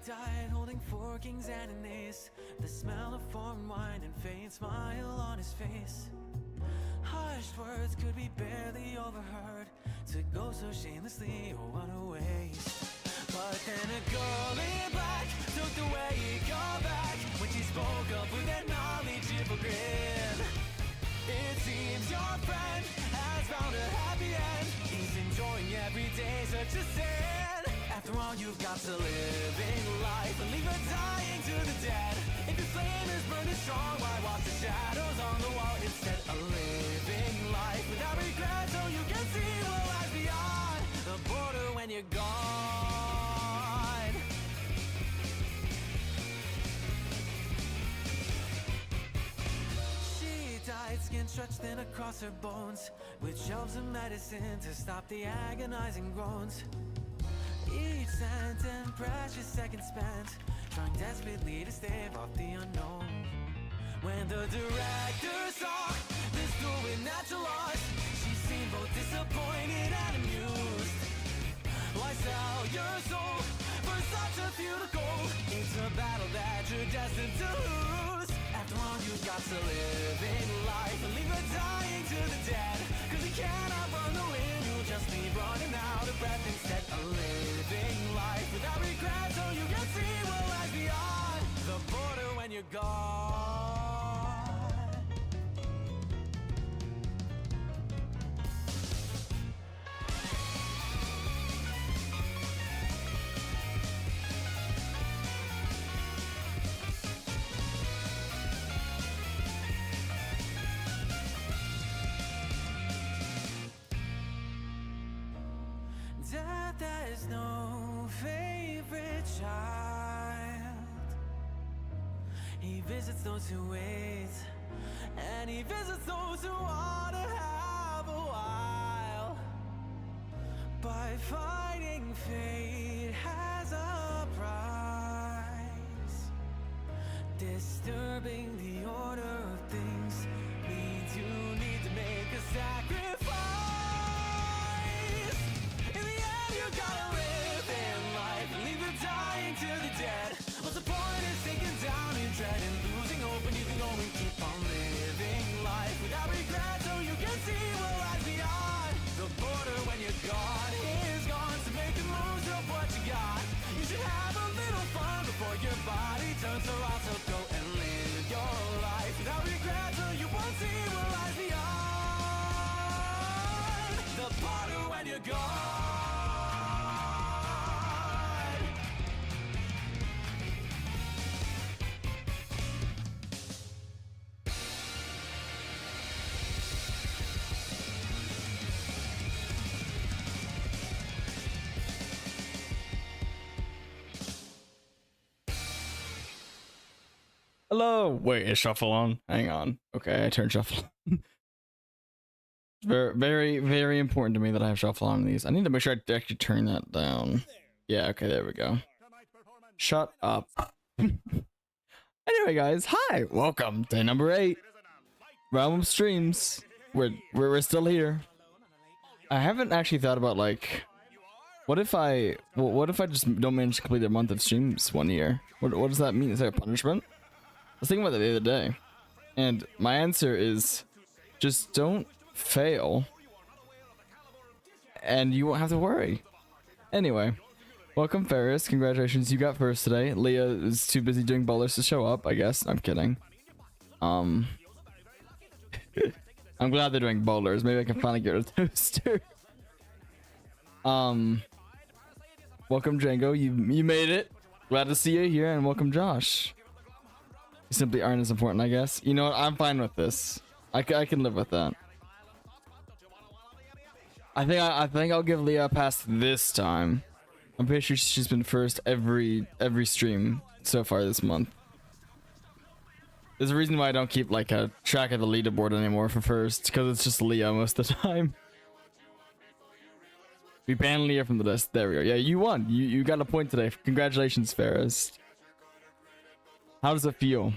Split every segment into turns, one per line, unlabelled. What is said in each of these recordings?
died holding 4 kings and an ace. The smell of foreign wine and faint smile on his face. Hushed words could be barely overheard. To go so shamelessly, oh what a waste. But then a girl in black took the way he got back when she spoke up with that knowledgeable grin. It seems your friend has found a happy end. He's enjoying every day, such a sin. After all, you've got to live in life and leave her dying to the dead. If your flame is burning strong, why watch the shadows on the wall? Instead of living life without regret, so you can see what lies beyond the border when you're gone. She died, skin stretched thin across her bones, with shelves of medicine to stop the agonizing groans. Each cent and precious second spent, trying desperately to stave off the unknown. When the director saw this duel with natural loss, she seemed both disappointed and amused. Why sell your soul for such a few to gold? It's a battle that you're destined to lose. After all, you've got to live in life and leave her dying to the dead. Cause you cannot run the wind, you'll just be running out of breath. Instead of living life without regret, so you can see what lies beyond the border when you're gone. Death has no favorite child. He visits those who wait, and he visits those who want to have a while. By fighting fate has a price. Disturbing the order of things means you need to make a sacrifice. To the dead. What's the point in sinking down in dread and losing hope when you can only keep on living life without regret, so you can see what lies beyond the border when you're gone is gone. So make the most of what you got. You should have a little fun before your body turns to rot. So go and live your life without regret, so you won't see what lies beyond the border when you're gone.
Hello. Wait, is shuffle on? Hang on. Okay, I turned shuffle on. Very, very, very important to me that I have shuffle on these. I need to make sure I actually turn that down. Yeah, okay, there we go. Shut up. Anyway, guys, hi. Welcome to number 8. Realm of Streams. We're still here. I haven't actually thought about, like, what if I just don't manage to complete a month of streams one year? What does that mean? Is that a punishment? I was thinking about that the other day, and my answer is just don't fail, and you won't have to worry. Anyway, welcome Ferris. Congratulations, you got first today. Leah is too busy doing bowlers to show up, I guess. I'm kidding. I'm glad they're doing bowlers. Maybe I can finally get a toaster. Welcome Django. You made it. Glad to see you here, and welcome Josh. You simply aren't as important, I guess. You know what? I'm fine with this. I can live with that. I think I'll give Leah a pass this time. I'm pretty sure she's been first every stream so far this month. There's a reason why I don't keep like a track of the leaderboard anymore for first, because it's just Leah most of the time. We banned Leah from the list. There we go. Yeah, you won. You got a point today. Congratulations, Ferris. How does it feel?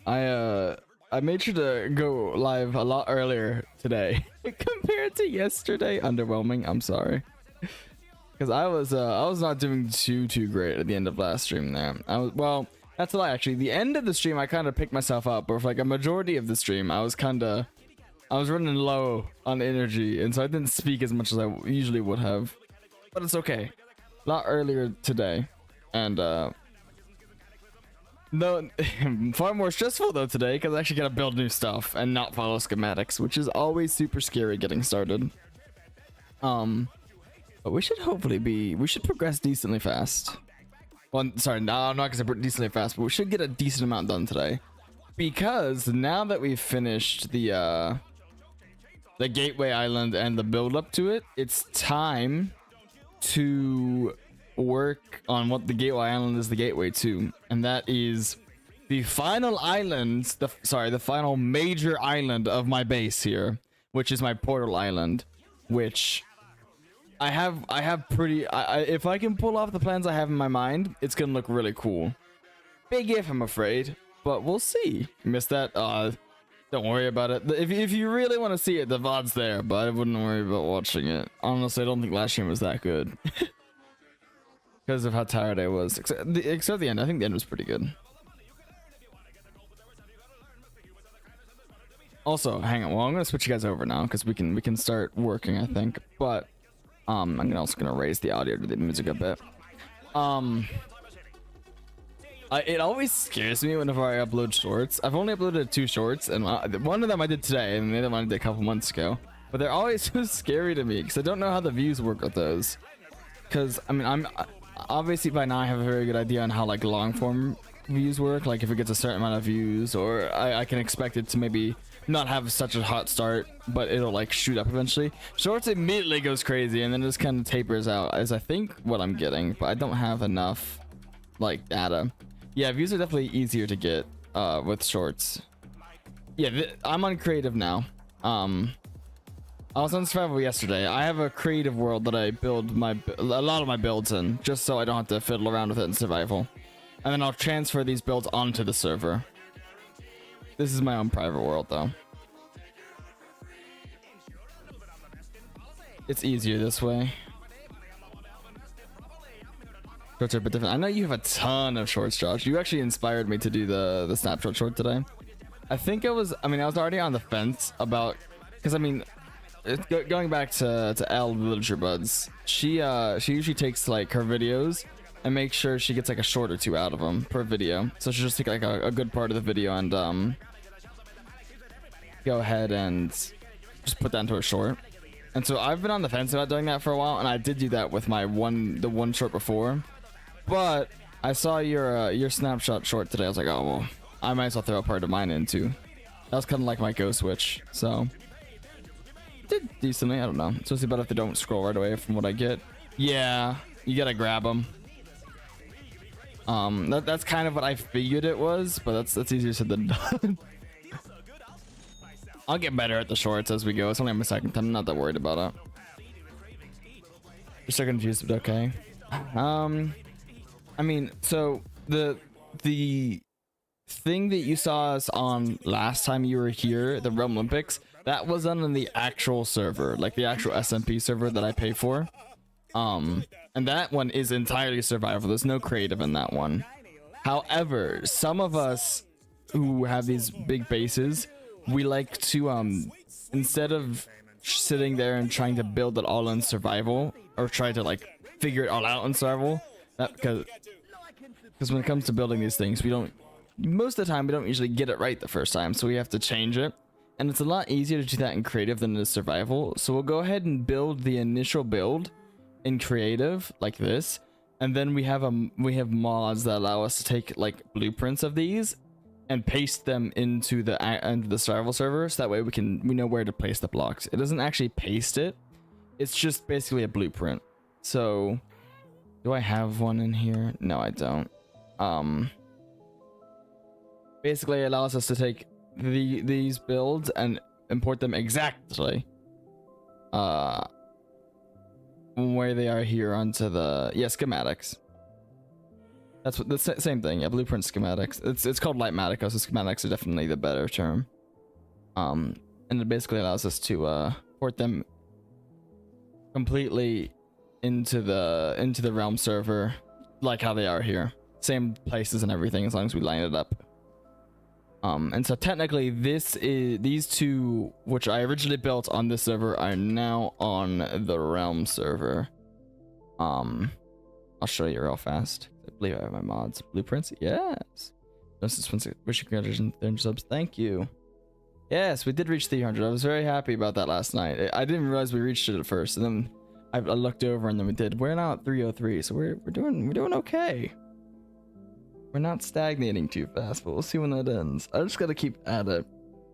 I made sure to go live a lot earlier today compared to yesterday. Underwhelming. I'm sorry. because I was not doing too great at the end of last stream there. Well, that's a lie actually. The end of the stream I kind of picked myself up, but for like a majority of the stream I was running low on energy, and so I didn't speak as much as I usually would have. But it's okay. A lot earlier today, and no, far more stressful though today because I actually gotta build new stuff and not follow schematics, which is always super scary getting started. But we should progress decently fast. Well, sorry, no, I'm not gonna say decently fast, but we should get a decent amount done today, because now that we've finished the Gateway Island and the build up to it, it's time to work on what the Gateway Island is the gateway to, and that is the final island, the final major island of my base here, which is my portal island, which I have pretty, if I can pull off the plans I have in my mind, it's gonna look really cool. Big if, I'm afraid, but we'll see. Missed that? Don't worry about it. If you really want to see it, the VOD's there, but I wouldn't worry about watching it. Honestly, I don't think last stream was that good. Because of how tired I was. Except the end. I think the end was pretty good. Also, hang on. Well, I'm going to switch you guys over now, because we can start working, I think. But, I'm also going to raise the audio to the music a bit. It always scares me whenever I upload shorts. I've only uploaded 2 shorts, and one of them I did today, and the other one I did a couple months ago. But they're always so scary to me, because I don't know how the views work with those. Because, I mean, obviously by now I have a very good idea on how, like, long form views work. Like, if it gets a certain amount of views, or I can expect it to maybe not have such a hot start, but it'll, like, shoot up eventually. Shorts immediately goes crazy, and then it just kind of tapers out, is I think what I'm getting. But I don't have enough, like, data. Yeah, views are definitely easier to get with shorts. Yeah, I'm on creative now. I was on survival yesterday. I have a creative world that I build a lot of my builds in, just so I don't have to fiddle around with it in survival. And then I'll transfer these builds onto the server. This is my own private world, though. It's easier this way. Shorts are a bit different. I know you have a ton of shorts, Josh. You actually inspired me to do the snapshot short today. I think I was already on the fence about, because I mean, going back to Elle Villager Buds, she usually takes like her videos and makes sure she gets like a short or 2 out of them per video. So she'll just take like a good part of the video and go ahead and just put that into a short. And so I've been on the fence about doing that for a while, and I did do that with the one short before. But I saw your snapshot short today. I was like, oh well, I might as well throw a part of mine in too. That was kind of like my go switch. So did decently. I don't know. Especially about if they don't scroll right away from what I get. Yeah, you gotta grab them. That's kind of what I figured it was, but that's easier said than done. I'll get better at the shorts as we go. It's only my second time. I'm not that worried about it. You're still confused, but okay. I mean, so the thing that you saw us on last time you were here, the Realm Olympics, that was on the actual server, like the actual SMP server that I pay for. And that one is entirely survival. There's no creative in that one. However, some of us who have these big bases, we like to instead of sitting there and trying to build it all in survival, or try to like figure it all out in survival, because when it comes to building these things, most of the time we don't usually get it right the first time, so we have to change it, and it's a lot easier to do that in creative than it is survival. So we'll go ahead and build the initial build in creative like this, and then we have mods that allow us to take like blueprints of these and paste them into the survival server, so that way we know where to place the blocks. It doesn't actually paste it, it's just basically a blueprint. So do I have one in here? No, I don't. Basically it allows us to take these builds and import them exactly where they are here onto the schematics. That's what the same thing. Yeah, blueprint schematics. It's called Lightmatica, so schematics are definitely the better term. And it basically allows us to port them completely into the realm server like how they are here. Same places and everything as long as we line it up. And so technically these two, which I originally built on this server, are now on the realm server. I'll show you real fast. I believe I have my mods. Blueprints? Yes. Wish you congratulations, 300 subs. Thank you. Yes, we did reach 300. I was very happy about that last night. I didn't realize we reached it at first, and then I looked over and then we did. We're now at 303, so we're doing okay. We're not stagnating too fast, but we'll see when that ends. I just gotta keep at it.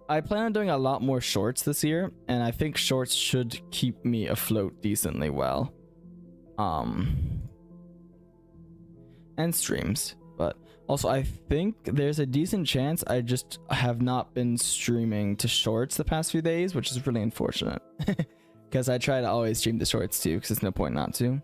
I plan on doing a lot more shorts this year, and I think shorts should keep me afloat decently well. And streams, but also I think there's a decent chance I just have not been streaming to shorts the past few days, which is really unfortunate. Because I try to always stream the shorts too, because there's no point not to.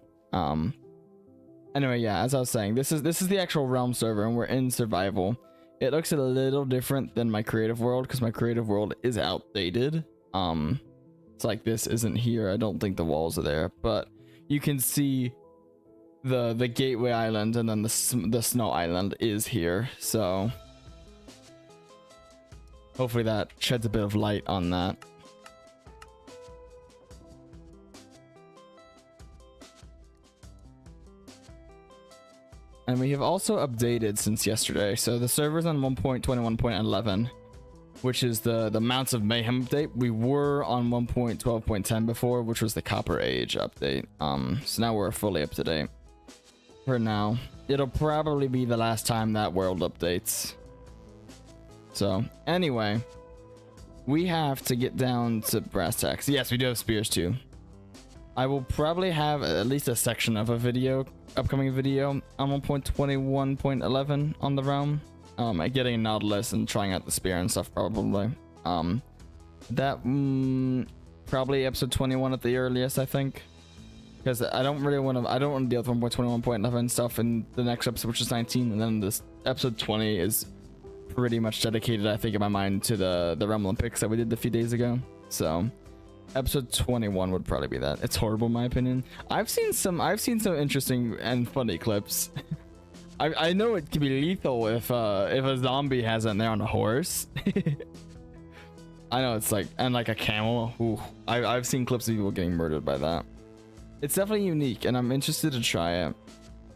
Anyway, yeah, as I was saying, this is the actual realm server, and we're in survival. It looks a little different than my creative world, because my creative world is outdated. It's like this isn't here. I don't think the walls are there, but you can see the gateway island, and then the snow island is here. So hopefully that sheds a bit of light on that. And we have also updated since yesterday. So the server's on 1.21.11, which is the Mounts of Mayhem update. We were on 1.12.10 before, which was the Copper Age update. So now we're fully up to date. For now, it'll probably be the last time that world updates. So anyway, we have to get down to brass tacks. Yes, we do have spears too. I will probably have at least a section of a video, upcoming video on 1.21.11 on the realm. Getting a Nautilus and trying out the spear and stuff probably. Probably episode 21 at the earliest, I think. Because I don't want to deal with 1.21.11 stuff in the next episode, which is 19, and then this episode 20 is pretty much dedicated, I think, in my mind, to the Realm Olympics that we did a few days ago. So episode 21 would probably be that. It's horrible in my opinion. I've seen some interesting and funny clips. I know it can be lethal if a zombie has it and they're on a horse. I know it's like, and like a camel. Ooh, I've seen clips of people getting murdered by that. It's definitely unique, and I'm interested to try it.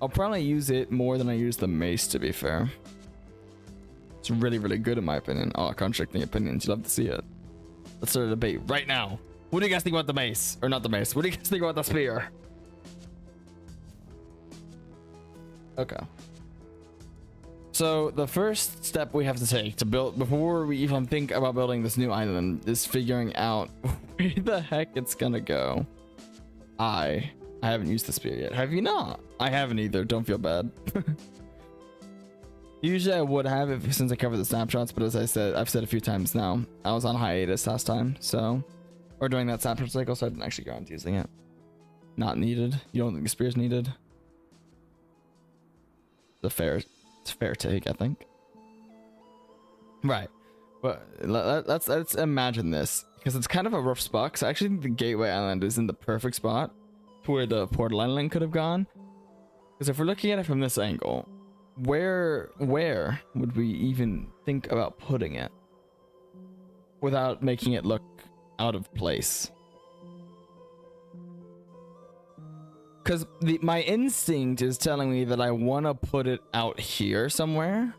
I'll probably use it more than I use the mace, to be fair. It's really, really good in my opinion. Oh, contradicting opinions. You'd love to see it. Let's start a debate right now. What do you guys think about the mace? Or not the mace. What do you guys think about the spear? Okay. So the first step we have to take to build, before we even think about building this new island, is figuring out where the heck it's gonna go. I haven't used the spear yet. Have you not? I haven't either. Don't feel bad. Usually I would have since I covered the snapshots, but as I've said a few times now, I was on hiatus last time, so, or during that snapshot cycle, so I didn't actually go on to using it. Not needed. You don't think the spear's needed? It's a fair take, I think. Right, but let's imagine this, because it's kind of a rough spot. Because I actually think the Gateway Island is in the perfect spot to where the Portal Island could have gone. Because if we're looking at it from this angle, where would we even think about putting it without making it look out of place? Because my instinct is telling me that I want to put it out here somewhere.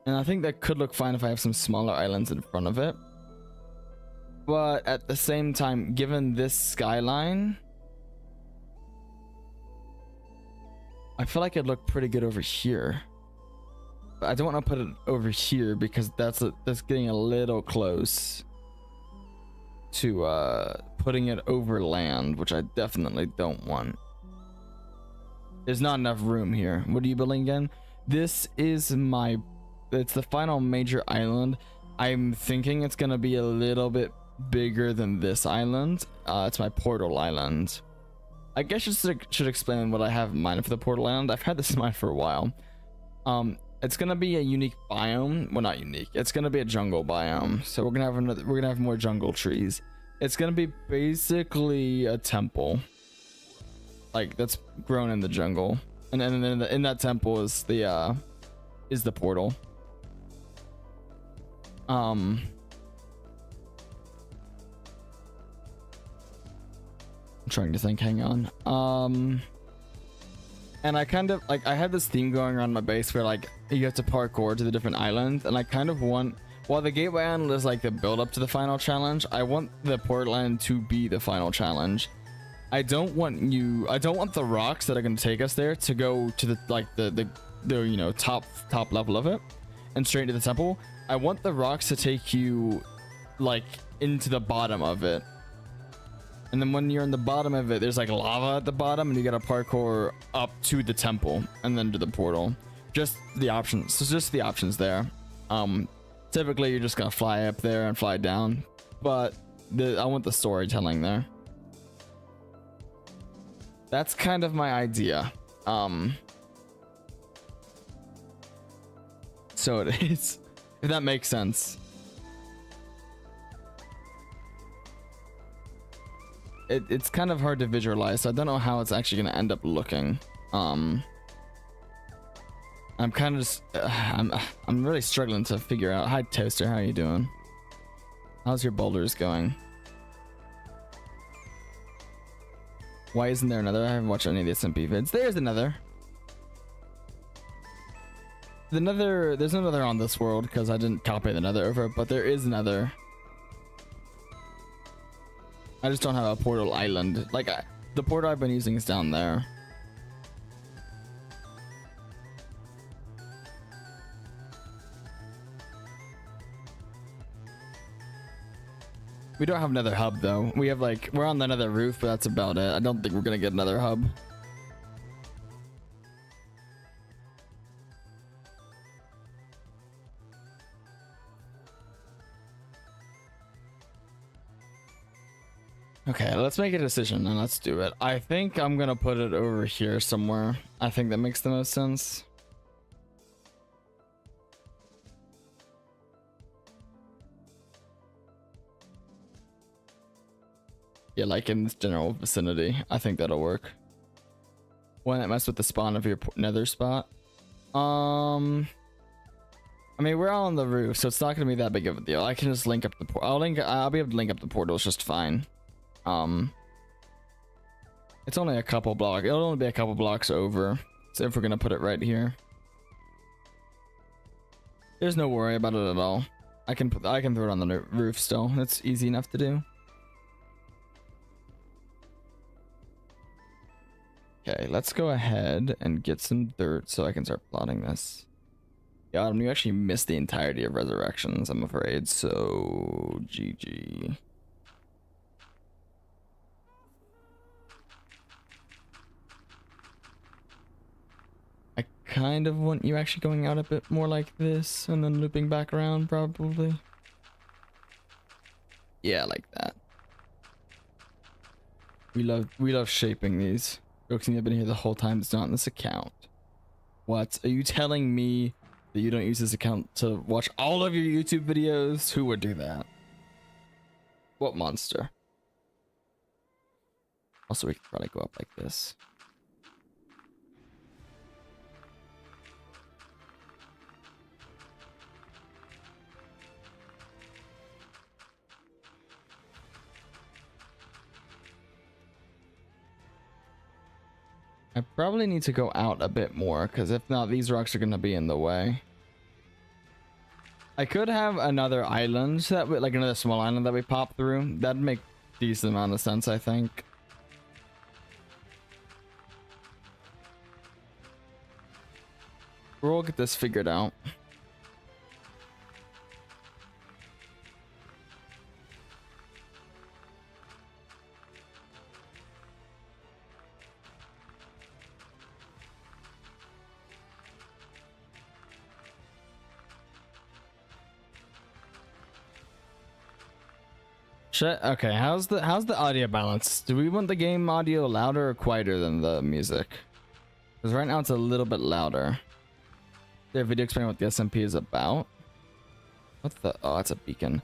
And I think that could look fine if I have some smaller islands in front of it. But at the same time, given this skyline, I feel like it'd look pretty good over here. But I don't want to put it over here because that's getting a little close to putting it over land, which I definitely don't want. There's not enough room here. What are you building again? This is it's the final major island. I'm thinking it's gonna be a little bit bigger than this island. It's my portal island. I guess I should explain what I have in mind for the portal island. I've had this in mind for a while. It's gonna be a unique biome. Well, not unique. It's gonna be a jungle biome. So we're gonna have more jungle trees. It's gonna be basically a temple. like that's grown in the jungle, and then in that temple is the portal. I'm trying to think. Hang on. And I kind of like, I had this theme going around my base where like you have to parkour to the different islands, and I kind of want, while the Gateway Island is like the build up to the final challenge, I want the Portal Island to be the final challenge. I don't want the rocks that are going to take us there to go to the like the you know, top level of it and straight to the temple. I want the rocks to take you like into the bottom of it. And then when you're in the bottom of it, there's like lava at the bottom, and you gotta parkour up to the temple and then to the portal. Just the options. So just the options there. Typically you're just gonna fly up there and fly down, but I want the storytelling there. That's kind of my idea. So it is, if that makes sense. It's kind of hard to visualize, so I don't know how it's actually going to end up looking. I'm kind of just I'm really struggling to figure out. Hi Toaster, how are you doing? How's your boulders going? Why isn't there another? I haven't watched any of the SMP vids. There's another. There's another on this world because I didn't copy the nether over, but there is another. I just don't have a portal island. Like, the portal I've been using is down there. We don't have another hub though. We have like, we're on another roof, but that's about it. I don't think we're gonna get another hub. Okay, let's make a decision and let's do it. I think I'm gonna put it over here somewhere. I think that makes the most sense. Yeah, like in this general vicinity. I think that'll work. One that mess with the spawn of your nether spot. I mean, we're all on the roof, so it's not gonna be that big of a deal. I can just link up the I'll be able to link up the portals just fine. It's only a couple blocks. It'll only be a couple blocks over. So if we're gonna put it right here, there's no worry about it at all. I can throw it on the roof still. It's easy enough to do. Okay, let's go ahead and get some dirt so I can start plotting this. Yeah, Autumn, you actually missed the entirety of Resurrections, I'm afraid. So GG. I kind of want you actually going out a bit more like this and then looping back around, probably. Yeah, like that. We love shaping these. Jokesing, I've been here the whole time. It's not in this account. What? Are you telling me that you don't use this account to watch all of your YouTube videos? Who would do that? What monster? Also, we could probably go up like this. I probably need to go out a bit more, because if not, these rocks are going to be in the way. I could have another island, that like another small island that we pop through. That'd make a decent amount of sense, I think. We'll get this figured out. Shit. Okay, how's the audio balance? Do we want the game audio louder or quieter than the music? Because right now it's a little bit louder. Is there a video explaining what the SMP is about? What the? Oh, it's a beacon.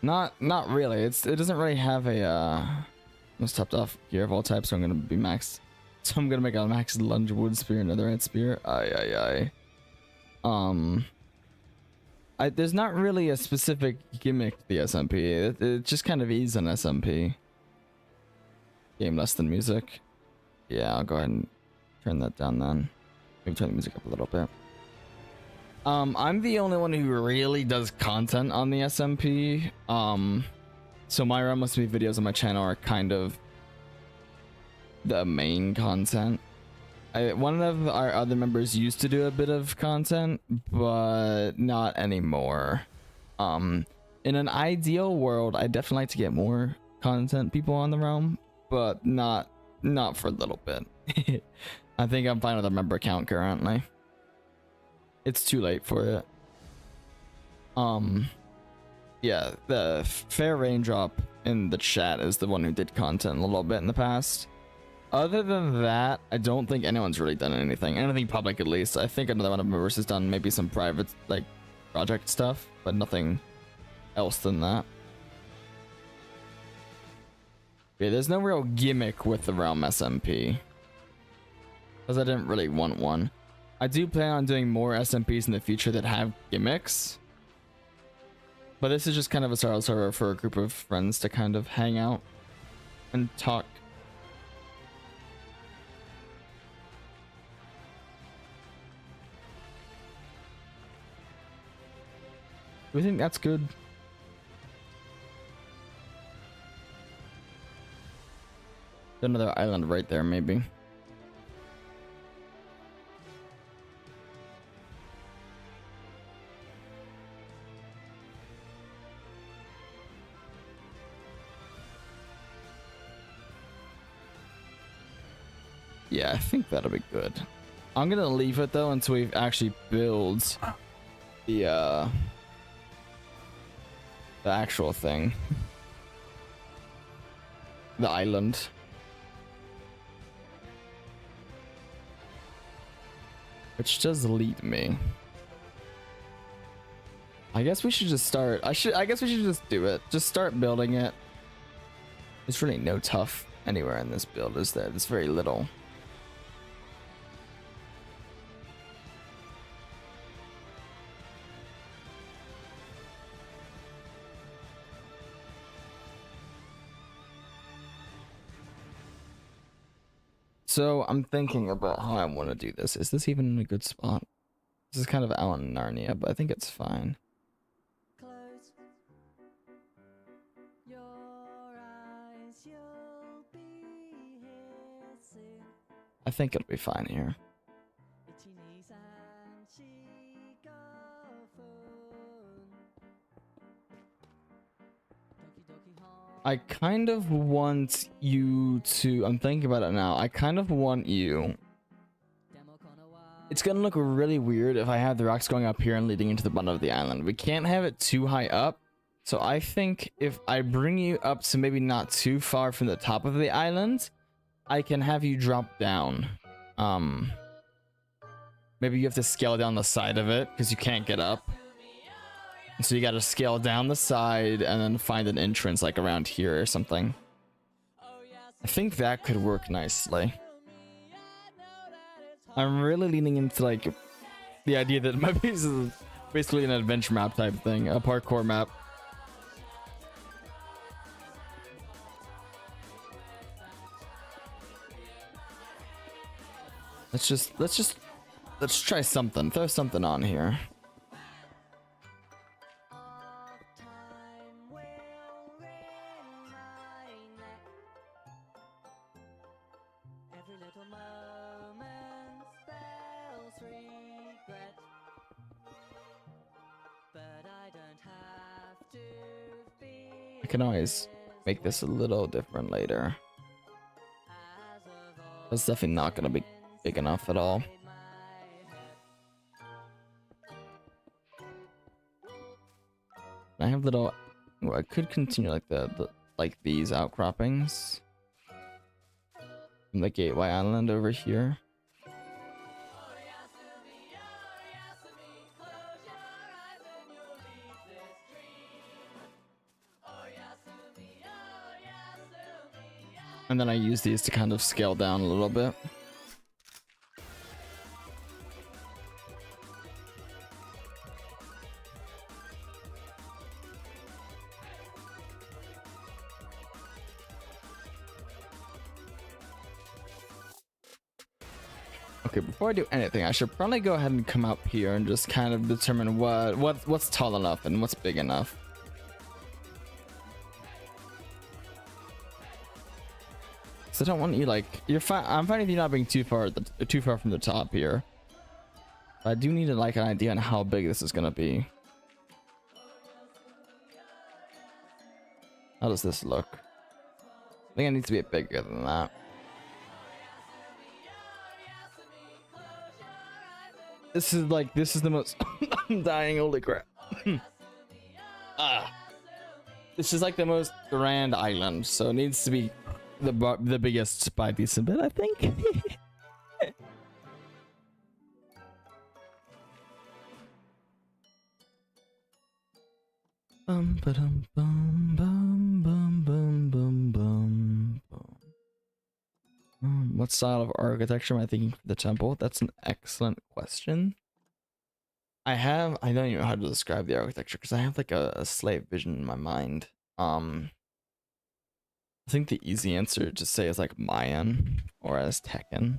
Not really. It doesn't really have a most topped off gear of all types, so I'm gonna be max. So I'm gonna make a max lunge wood spear, another red spear. Aye. There's not really a specific gimmick to the SMP. It just kind of is an SMP. Game less than music. Yeah, I'll go ahead and turn that down then. Maybe turn the music up a little bit. I'm the only one who really does content on the SMP. So my Realm Must Be videos on my channel are kind of the main content. One of our other members used to do a bit of content, but not anymore. In an ideal world, I definitely like to get more content people on the Realm, but not for a little bit. I think I'm fine with a member count currently. It's too late for it. Yeah, the Fair Raindrop in the chat is the one who did content a little bit in the past. Other than that, I don't think anyone's really done anything public at least. I think another one of my members has done maybe some private like project stuff, but nothing else than that. Yeah, there's no real gimmick with the Realm SMP, because I didn't really want one. I do plan on doing more SMPs in the future that have gimmicks, but this is just kind of a style server for a group of friends to kind of hang out and talk. Do we think that's good? Another island right there, maybe. Yeah, I think that'll be good. I'm gonna leave it though until we actually build the actual thing. The island. Which does lead me. I guess we should just start. I guess we should just do it. Just start building it. There's really no tough anywhere in this build, is there? There's very little. So I'm thinking about how I want to do this. Is this even in a good spot? This is kind of out in Narnia, but I think it's fine.
Close your eyes, you'll be here soon.
I think it'll be fine here.
Itchy knees and cheek of phone. Doki doki home.
I kind of want you to... I'm thinking about it now. I kind of want you... It's gonna look really weird if I have the rocks going up here and leading into the bottom of the island. We can't have it too high up. So I think if I bring you up to maybe not too far from the top of the island, I can have you drop down. Maybe you have to scale down the side of it because you can't get up. So you gotta scale down the side and then find an entrance like around here or something. I think that could work nicely. I'm really leaning into like the idea that my piece is basically an adventure map type thing, a parkour map. Let's try something. Throw something on here. I can always make this a little different later. It's definitely not gonna be big enough at all. I have little... Well, I could continue like like these outcroppings from the Gateway Island over here. And then I use these to kind of scale down a little bit. Okay, before I do anything, I should probably go ahead and come up here and just kind of determine what's tall enough and what's big enough. So I don't want you like you're fine. I'm fine if you're not being too far from the top here. But I do need to like an idea on how big this is gonna be. How does this look? I think it needs to be a bit bigger than that. This is the most I'm dying, holy crap. This is like the most grand island, so it needs to be the biggest by a decent bit, I think. Bum ba-dum bum bum bum bum bum bum bum. What style of architecture am I thinking for the temple? That's an excellent question. I don't even know how to describe the architecture because I have like a slave vision in my mind. I think the easy answer to say is like Mayan or Aztecan.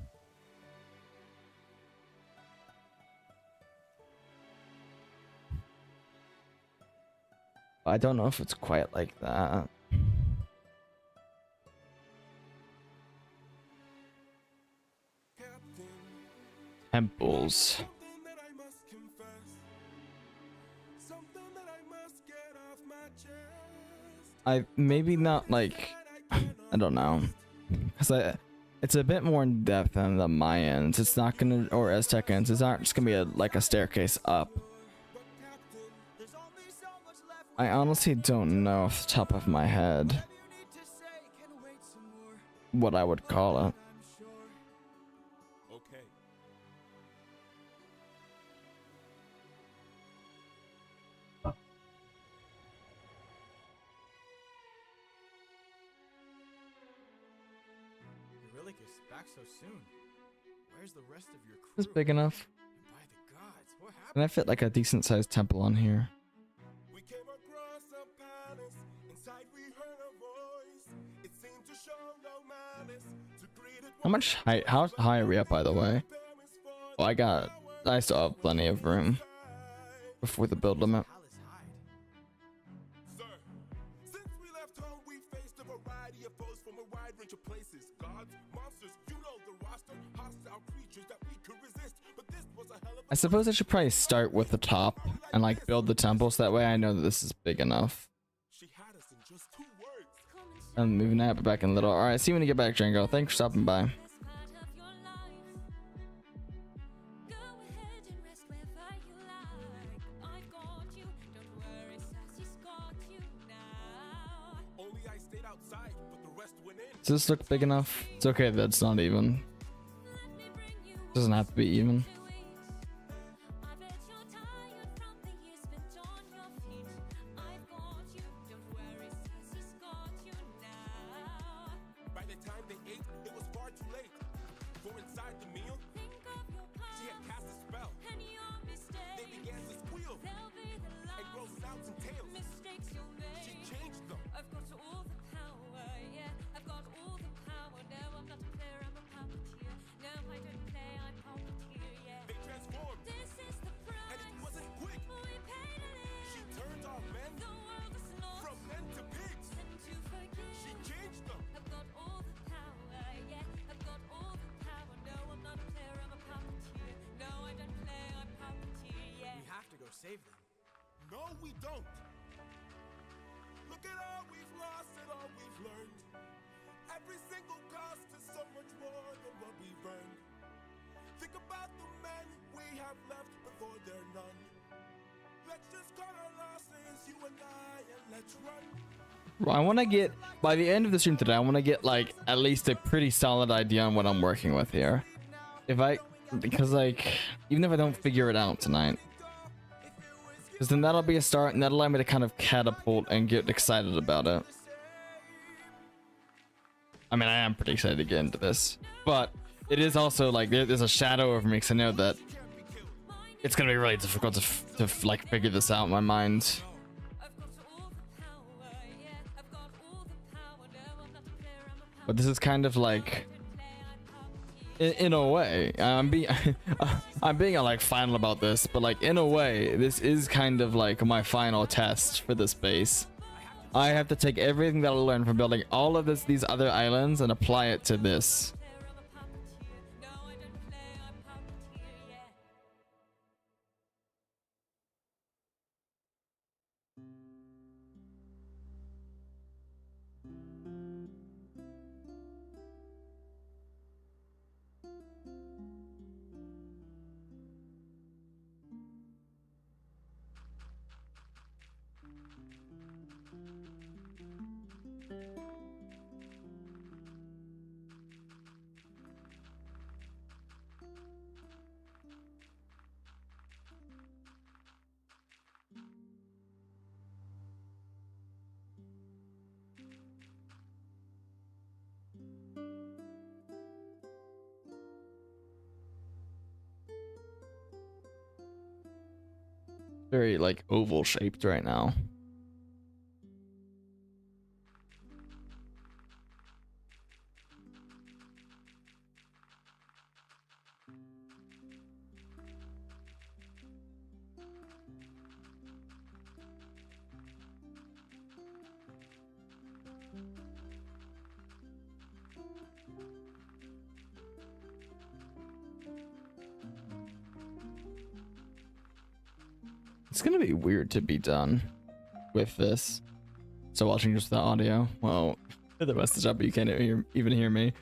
I don't know if it's quite like that. Temples. I maybe not like I don't know, because it's a bit more in depth than the Mayans. It's not gonna, or Aztecans. It's not just gonna be like a staircase up. I honestly don't know off the top of my head what I would call it.
So soon. Where's the rest of your crew?
It's big enough.
By the gods, what happened?
And I fit like a decent sized temple on here.
We came across a palace. Inside we heard a voice. It seemed to show no malice. To greet it.
How much height? How high are we up, by the way? Oh, I still have plenty of room before the build limit.
Sir, since we left home, we faced a variety of foes from a wide range of places. Gods, monsters, you know the roster. Hostile creatures that we could resist. But this was a hell of
I suppose I should probably start with the top and like build the temple so that way I know that this is big enough.
She had us in just 2 words.
I'm moving that back in a little. Alright, see you when you get back, Django. Thanks for stopping by.
Only I stayed outside, but the rest went in.
Does this look big enough? It's okay that it's not even. Doesn't have to be even.
By the time they ate, it was far too late. For inside the meal, she had cast a spell. They began to squeal and grow snouts and tails. She changed them.
I've got all the power, yeah. I've got all the power. No, I'm not a player, I'm a puppeteer. No, I don't play, I'm puppeteer, yeah.
They transformed,
This is the price.
and it wasn't quick.
We paid a little.
She turned our men
The world is lost.
from men to pigs.
And to forgive.
She changed them.
I've got all the power, yeah. I've got all the power. No, I'm not a player, I'm a puppeteer. No, I don't play, I'm puppeteer, yeah.
We have to go save them.
No, we don't. Look at all we've lost and all we've learned. Every single cost is so much more than what we've earned. Think about the men we have left before they're none. Let's just cut our losses, you and let's run.
I want to get, by the end of the stream today, I want to get like at least a pretty solid idea on what I'm working with here. Because like, even if I don't figure it out tonight. Because then that'll be a start and that'll allow me to kind of catapult and get excited about it. I mean, I am pretty excited to get into this, but it is also like there's a shadow over me because I know that it's gonna be really difficult to like figure this out in my mind. But this is kind of like, in a way, I'm being like final about this, but like in a way, this is kind of like my final test for this base. I have to take everything that I learned from building all of these other islands and apply it to this. Very like oval shaped right now. It's gonna be weird to be done with this. So watching just the audio, well, the rest of the job, but you can't even hear me.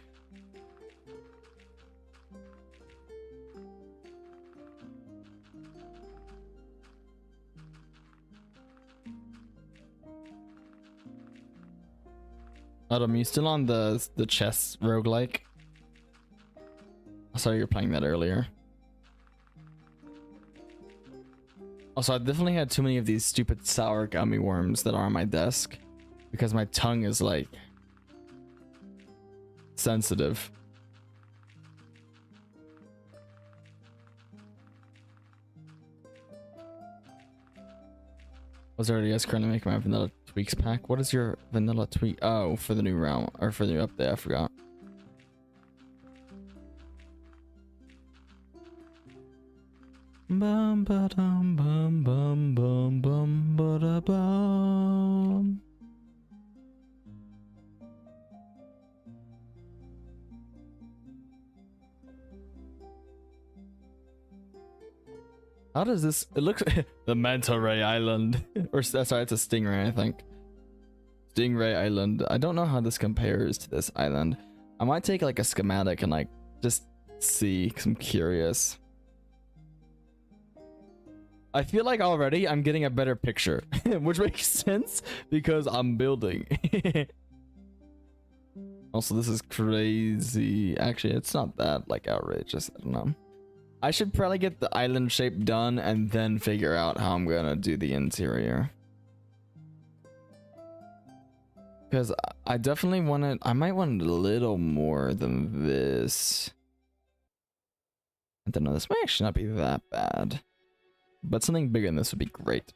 Adam, you still on the chess roguelike? I saw you were playing that earlier. Also, I definitely had too many of these stupid sour gummy worms that are on my desk because my tongue is like sensitive. Was there already guys currently making my vanilla tweaks pack? What is your vanilla tweak? Oh, for the new round or for the new update, I forgot. Bum ba dum bum bum bum bum ba da bum. How does this? It looks the Manta Ray Island, or sorry, it's a Stingray, I think. Stingray Island. I don't know how this compares to this island. I might take like a schematic and like just see, because I'm curious. I feel like already I'm getting a better picture, which makes sense because I'm building. Also, this is crazy. Actually, it's not that like outrageous. I don't know. I should probably get the island shape done and then figure out how I'm gonna do the interior. Because I definitely want it. I might want it a little more than this. I don't know. This might actually not be that bad. But something bigger than this would be great.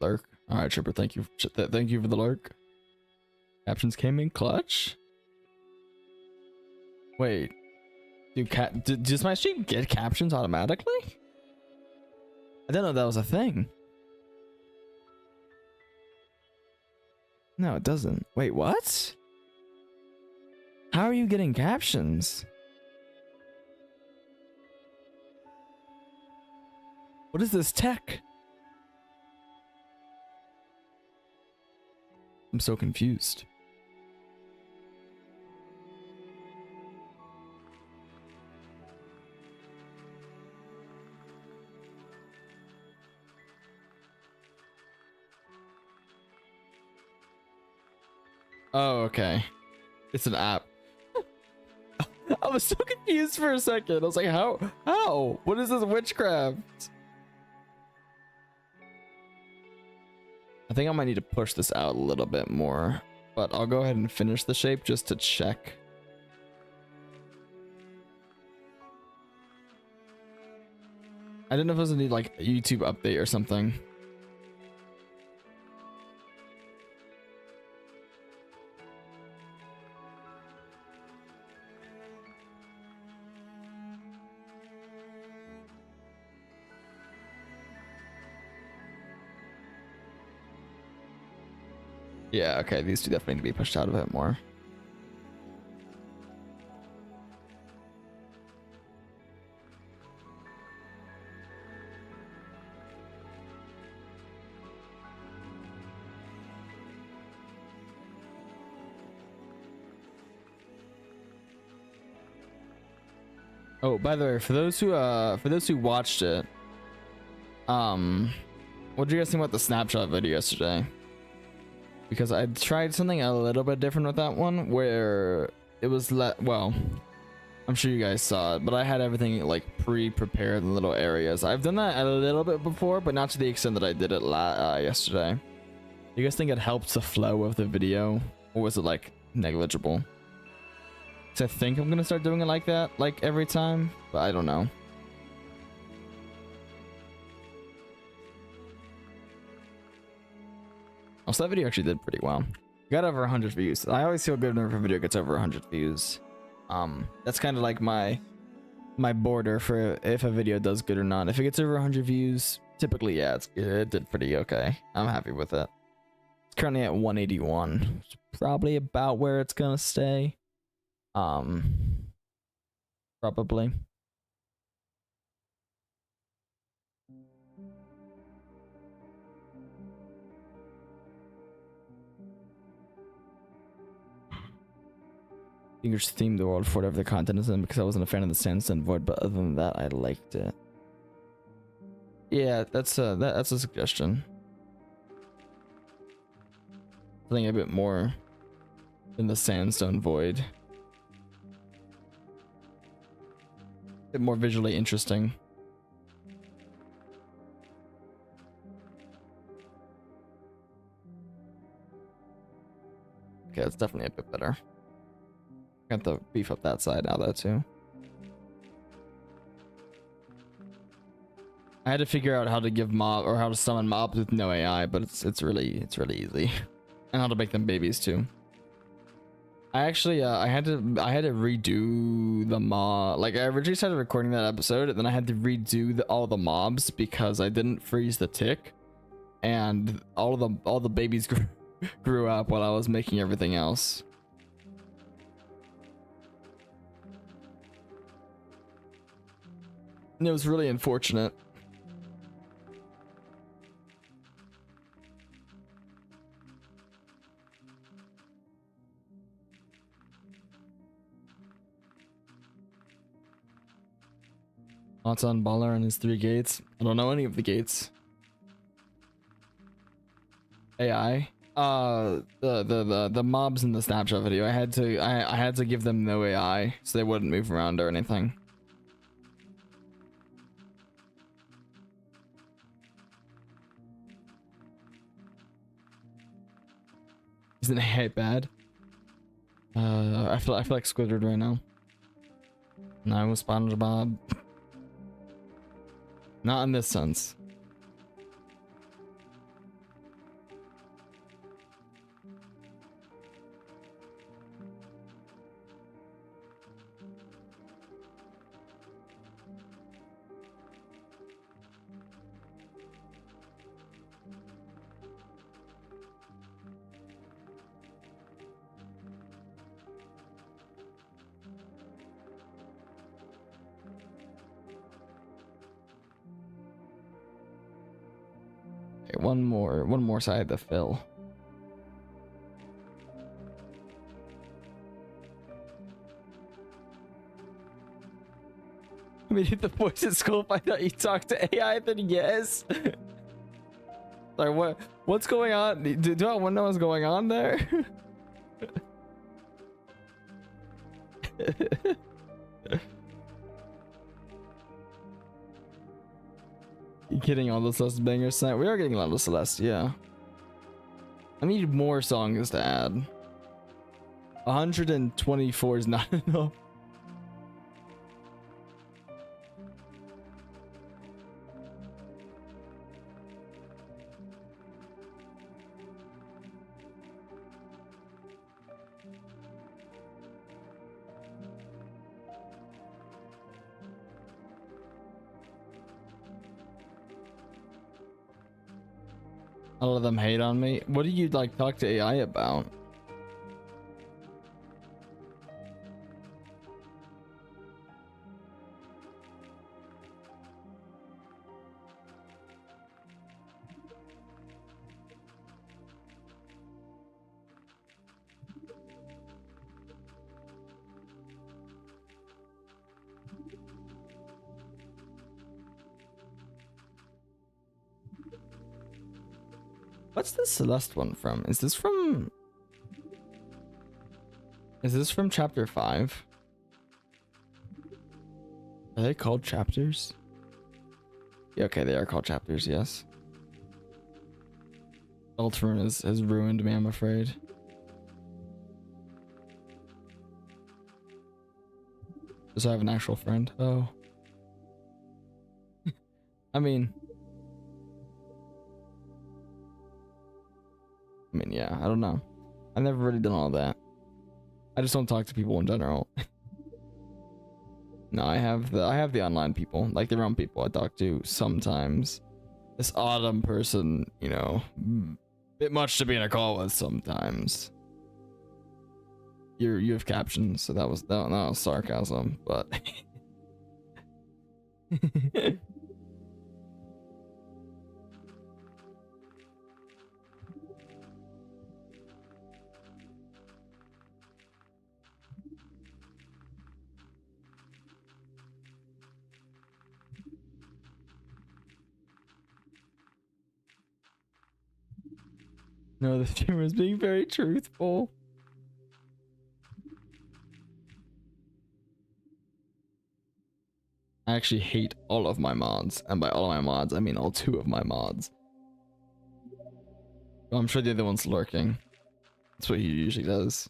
Lurk. Alright, Tripper, thank you. Thank you for the lurk. Captions came in clutch? Wait. Does my stream get captions automatically? I didn't know that was a thing. No, it doesn't. Wait, what? How are you getting captions? What is this tech? I'm so confused. Oh, okay. It's an app. I was so confused for a second. I was like, how? How? What is this witchcraft? I think I might need to push this out a little bit more, but I'll go ahead and finish the shape just to check. I didn't know if it was gonna need like a YouTube update or something. Yeah, okay, these two definitely need to be pushed out a bit more. Oh, by the way, for those who watched it, what did you guys think about the snapshot video yesterday? Because I tried something a little bit different with that one, where it was well, I'm sure you guys saw it, but I had everything like pre-prepared in little areas. I've done that a little bit before, but not to the extent that I did it yesterday. Do you guys think it helps the flow of the video, or was it like negligible? So I think I'm gonna start doing it like that, like every time, but I don't know. Also, that video actually did pretty well. Got over 100 views. I always feel good whenever a video gets over 100 views. That's kind of like my border for if a video does good or not. If it gets over 100 views, typically, yeah, it's good. It did pretty okay. I'm happy with it. It's currently at 181. It's probably about where it's gonna stay. Probably. Fingers themed the world for whatever the content is in, because I wasn't a fan of the Sandstone Void, but other than that, I liked it. Yeah, that's a suggestion. Something a bit more than the Sandstone Void. A bit more visually interesting. Okay, it's definitely a bit better. Got to beef up that side now though too. I had to figure out how to give mob or how to summon mobs with no AI, but it's really easy. And how to make them babies too. I actually I had to redo the mob. Like, I originally started recording that episode and then I had to redo all the mobs because I didn't freeze the tick, and all the babies grew up while I was making everything else. And it was really unfortunate. Thoughts on Baller and his 3 gates? I don't know any of the gates. AI? The mobs in the snapshot video, I had to give them no AI so they wouldn't move around or anything. Isn't AI bad? I feel like Squidward right now. No, SpongeBob. Not in this sense. Okay, one more side to fill. I mean, if the voice at school find out you talk to AI, then yes. Sorry, what's going on? Do I want to know what's going on there? You getting all the Celeste bangers tonight? We are getting a lot of Celeste, yeah. I need more songs to add. 124 is not enough. A lot of them hate on me. What do you like talk to AI about? What's the Celeste one from? Is this from chapter 5? Are they called chapters? Yeah, okay, they are called chapters, yes. Deltarune has ruined me, I'm afraid. Does I have an actual friend? Oh. I mean, yeah, I don't know. I've never really done all that. I just don't talk to people in general. No, I have the online people, like the realm people I talk to sometimes. This autumn person, you know, bit much to be in a call with sometimes. You have captions, so that was sarcasm, but no, the streamer is being very truthful. I actually hate all of my mods, and by all of my mods, I mean all 2 of my mods. Well, I'm sure the other one's lurking. That's what he usually does.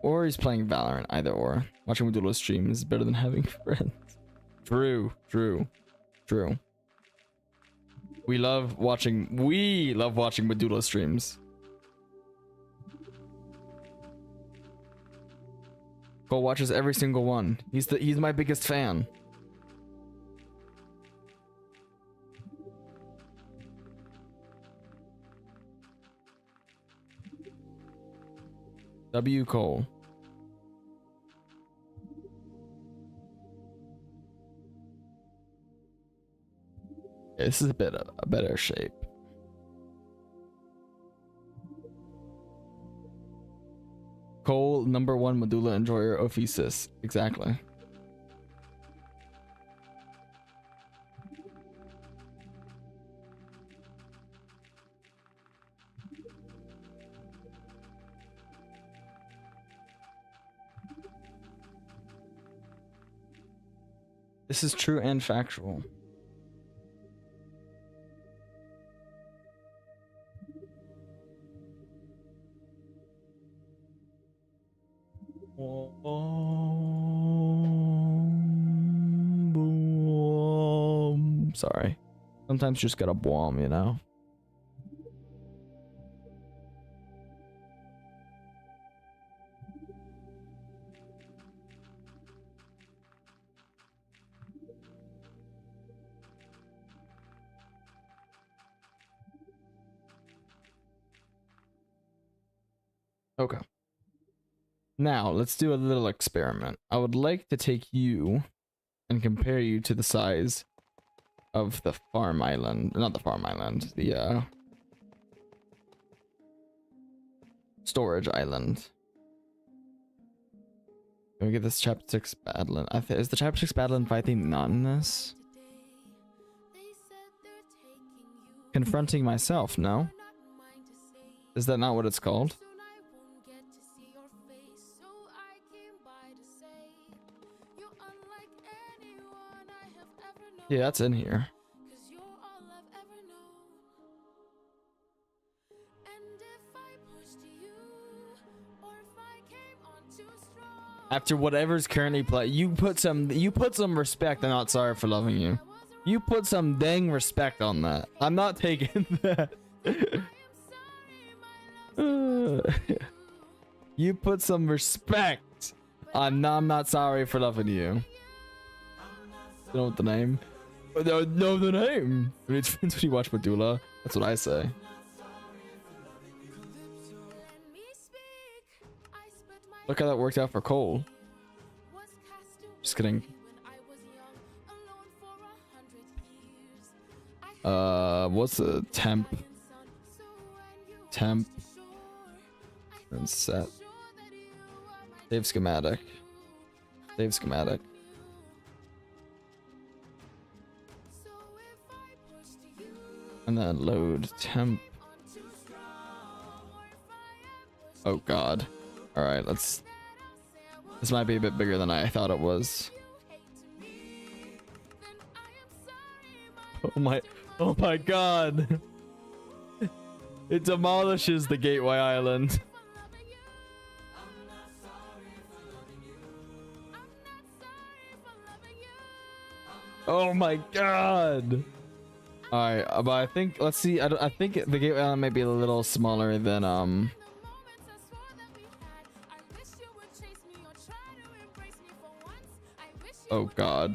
Or he's playing Valorant, either or. Watching Medulla stream is better than having friends. True. We love watching Medulla streams. Cole watches every single one. He's my biggest fan. W. Cole. Okay, this is a better shape. Cole, #1 Medulla enjoyer, Ophisis. Exactly. This is true and factual. Sorry. Sometimes you just gotta bomb, you know? Okay. Now, let's do a little experiment. I would like to take you and compare you to the size of the farm island. Not the farm island, the storage island. Can we get this chapter 6 Badland? Is the chapter 6 Badland fighting not in this? Confronting myself, no? Is that not what it's called? Yeah, that's in here. After whatever's currently play, you put some respect on Not Sorry for Loving You. You put some dang respect on that. I'm not taking that. You put some respect on I'm Not Sorry for Loving You. You know what the name? Know the name. It's when you watch Medulla. That's what I say. Look how that worked out for Cole. Just kidding. What's the temp? Temp and set. Save schematic. Save schematic. And then load temp. Oh god. Alright, let's... This might be a bit bigger than I thought it was. Oh my god. It demolishes the Gateway Island. Oh my god. Alright, but I think, let's see, I think the Gateway Island might be a little smaller than, oh god.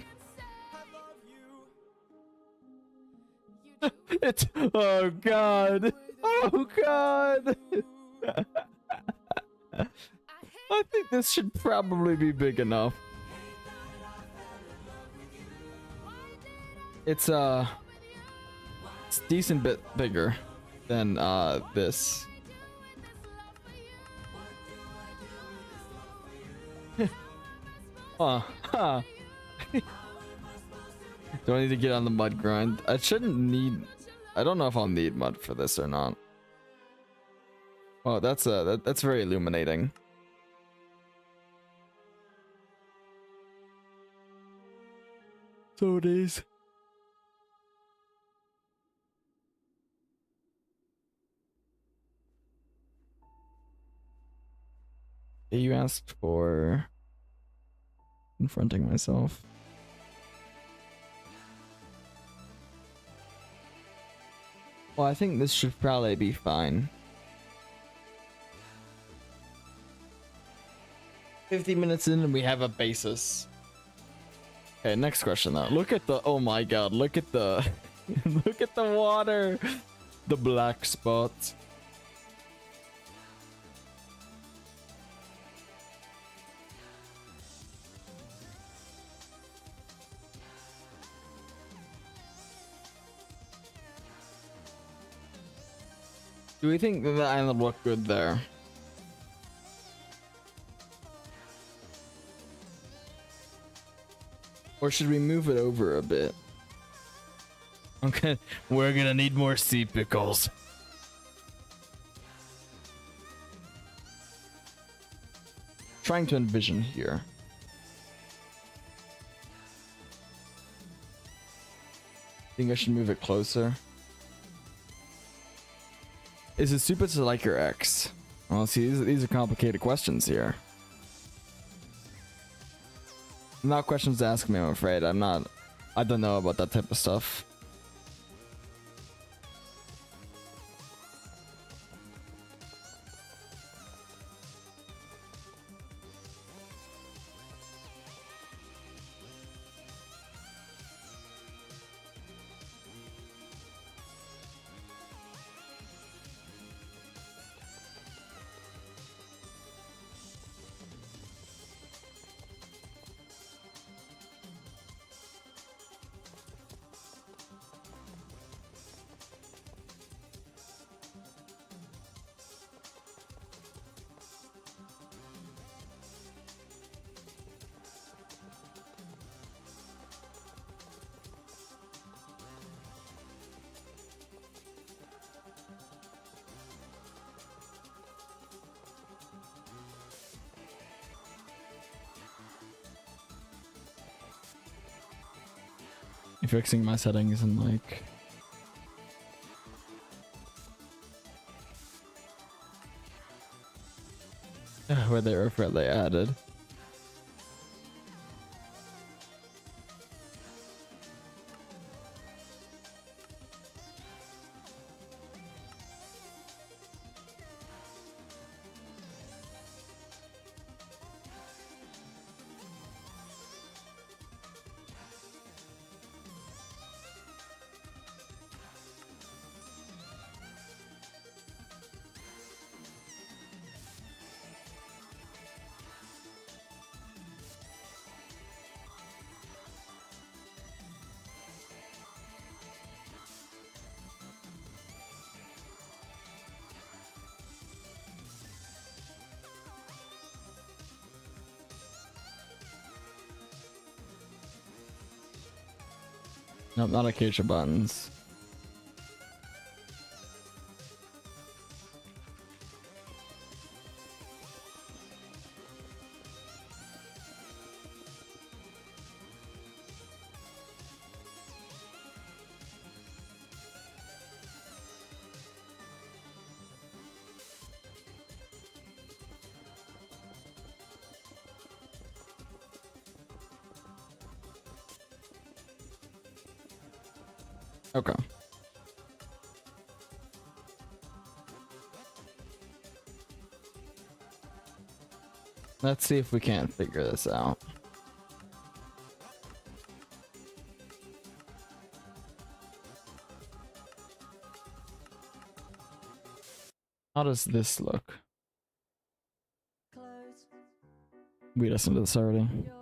It's, oh god. Oh god. I think this should probably be big enough. It's decent bit bigger than this. Huh. Do I need to get on the mud grind? I shouldn't need... I don't know if I'll need mud for this or not. Oh, that's very illuminating. So it is. You asked for confronting myself. Well, I think this should probably be fine. 50 minutes in and we have a basis. Okay, next question though. Look at the, oh my god, look at the, look at the water. The black spots. Do we think that the island looked good there? Or should we move it over a bit? Okay, we're gonna need more sea pickles. Trying to envision here. Think I should move it closer? Is it stupid to like your ex? Well, see, these are complicated questions here. Not questions to ask me, I'm afraid. I don't know about that type of stuff. Fixing my settings and like Where they were fairly added. Nope, not acacia buttons. Okay. Let's see if we can't figure this out. How does this look?
Close
We listened to this already.
your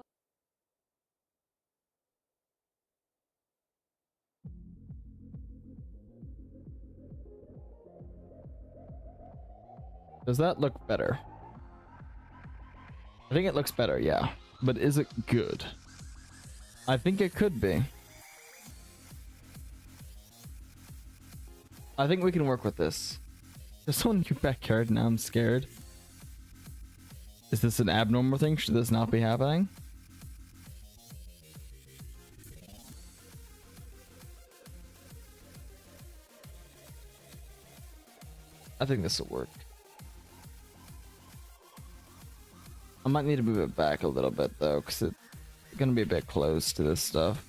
Does that look better? I think it looks better, yeah. But is it good? I think it could be. I think we can work with this. There's someone in your backyard, now I'm scared. Is this an abnormal thing? Should this not be happening? I think this will work. I might need to move it back a little bit though, because it's gonna be a bit close to this stuff.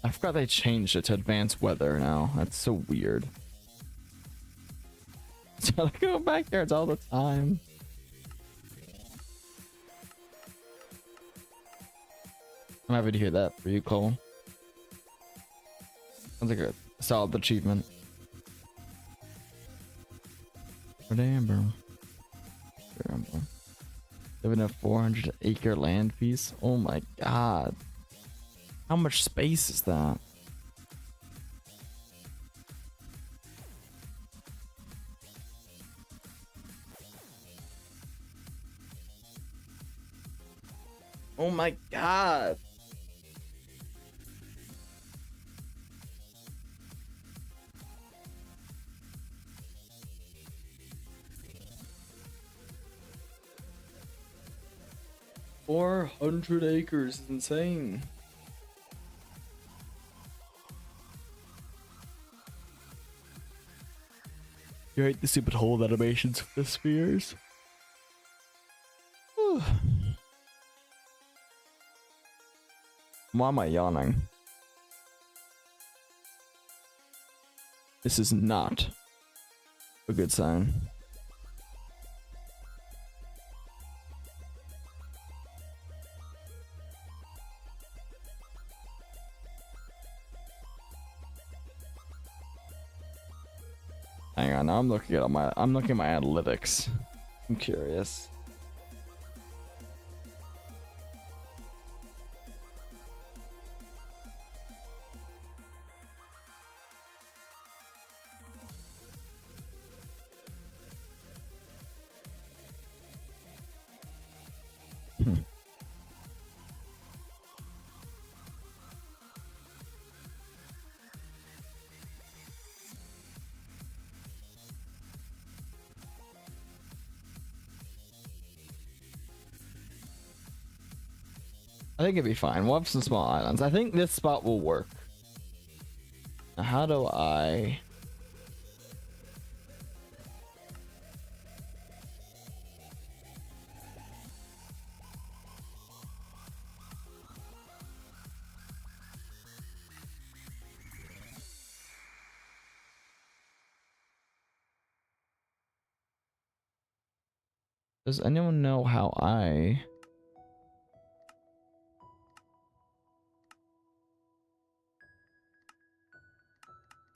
I forgot they changed it to advanced weather now. That's so weird. So I go backyards all the time. I'm happy to hear that for you, Cole. Sounds like a solid achievement. Living a 400-acre land piece. Oh my god. How much space is that? Oh my god. $400 is insane. You hate the stupid hole animations for the spheres? Why am I yawning? This is not a good sign. Hang on, now I'm looking at my analytics. I'm curious. I think it'd be fine. We'll have some small islands. I think this spot will work. Now, how do I... Does anyone know how I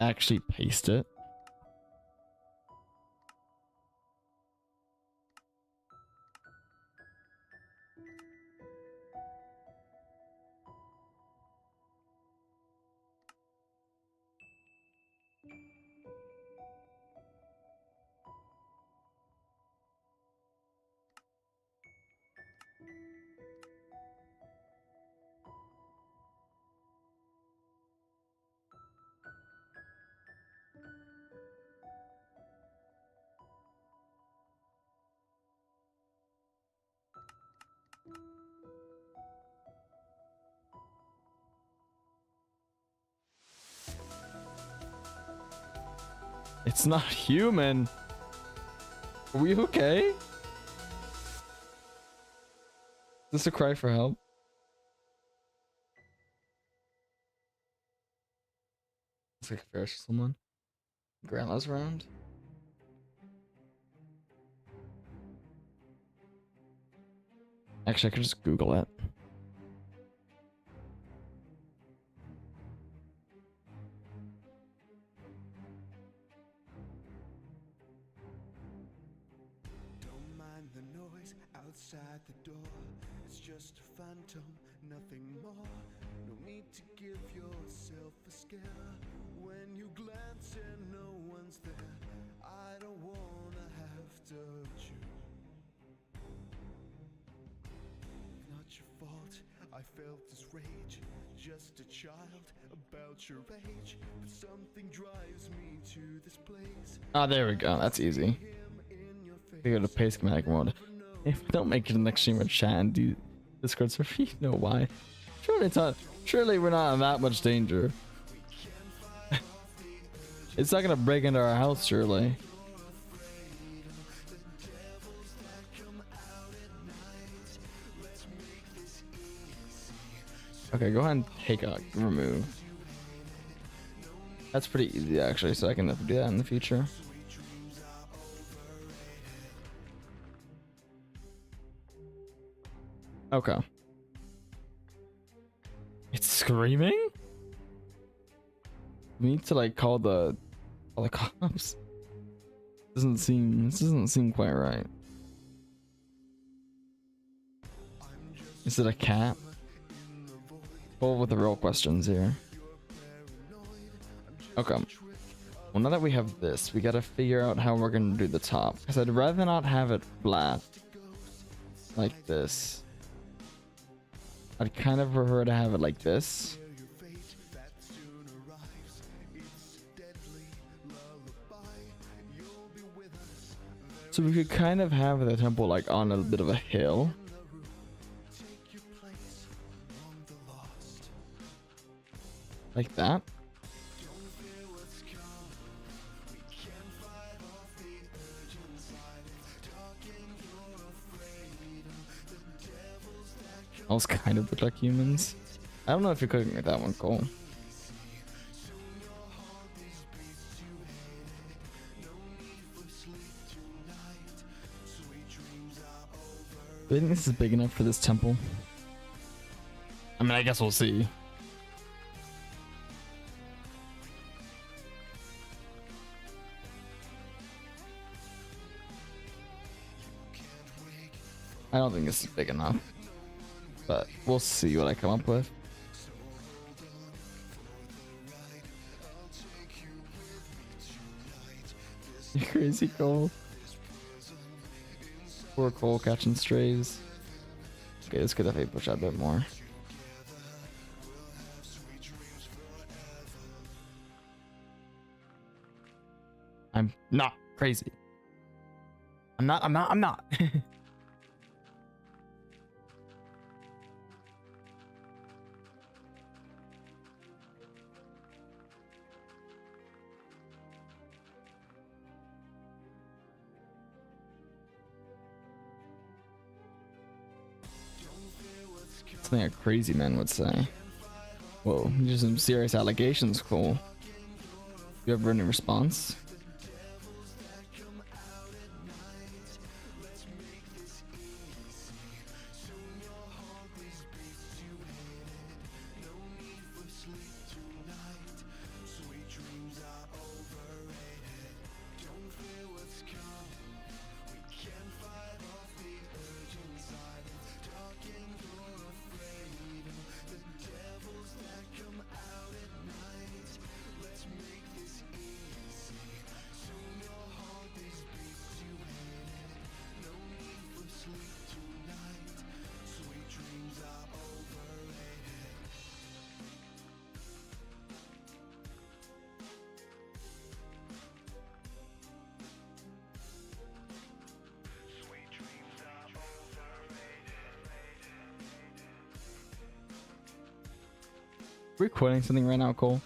actually paste it? It's not human. Are we okay? Is this a cry for help? It's like Ferris or someone. Grandma's around. Actually, I could just Google it.
Don't mind the noise outside the door. It's just a phantom, nothing more. No need to give yourself a scare. When you glance and no one's there, I don't wanna have to hurt you. Not your fault, I felt this rage. Just a child about your age, but something drives me to this place.
Ah, there we go. That's easy. We go to pay schematic mode. If we don't make it to the next stream or chat and do Discord server, you know why. Surely we're not in that much danger. It's not gonna break into our house, surely. Okay, go ahead and take out remove. That's pretty easy actually, so I can do that in the future. Okay. It's screaming? We need to like call the cops. This doesn't seem quite right. Is it a cat? Well, with the real questions here. Okay. Well, now that we have this, we gotta figure out how we're gonna do the top. Because I'd rather not have it flat. Like this. I'd kind of prefer to have it like this. So we could kind of have the temple like on a bit of a hill. Like that. Those kind of look like humans. I don't know if you're cooking with that one, Cole. Do you think this is big enough for this temple? I mean, I guess we'll see. I don't think this is big enough. But we'll see what I come up with. You crazy Cole. Poor Cole catching strays. Okay, this could definitely push out a bit more. I'm not crazy. I'm not. Something a crazy man would say. Whoa, these are some serious allegations, Cole. You ever any response? we quitting something right now, Cole?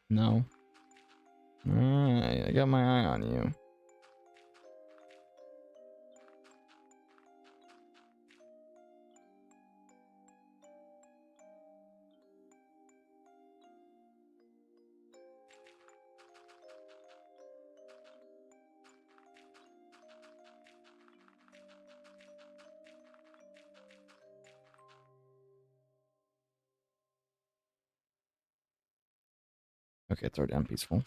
No. Alright, I got my eye on you. Okay, throw down peaceful.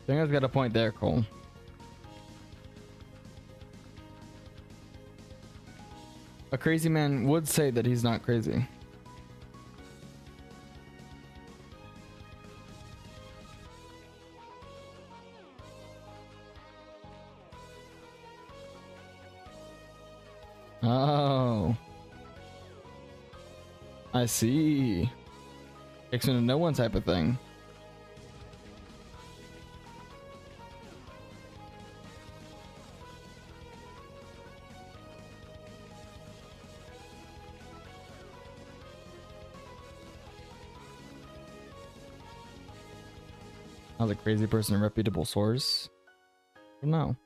I think I've got a point there, Cole. A crazy man would say that he's not crazy. Oh. I see. Fixing to no one type of thing. How's a crazy person a reputable source? No.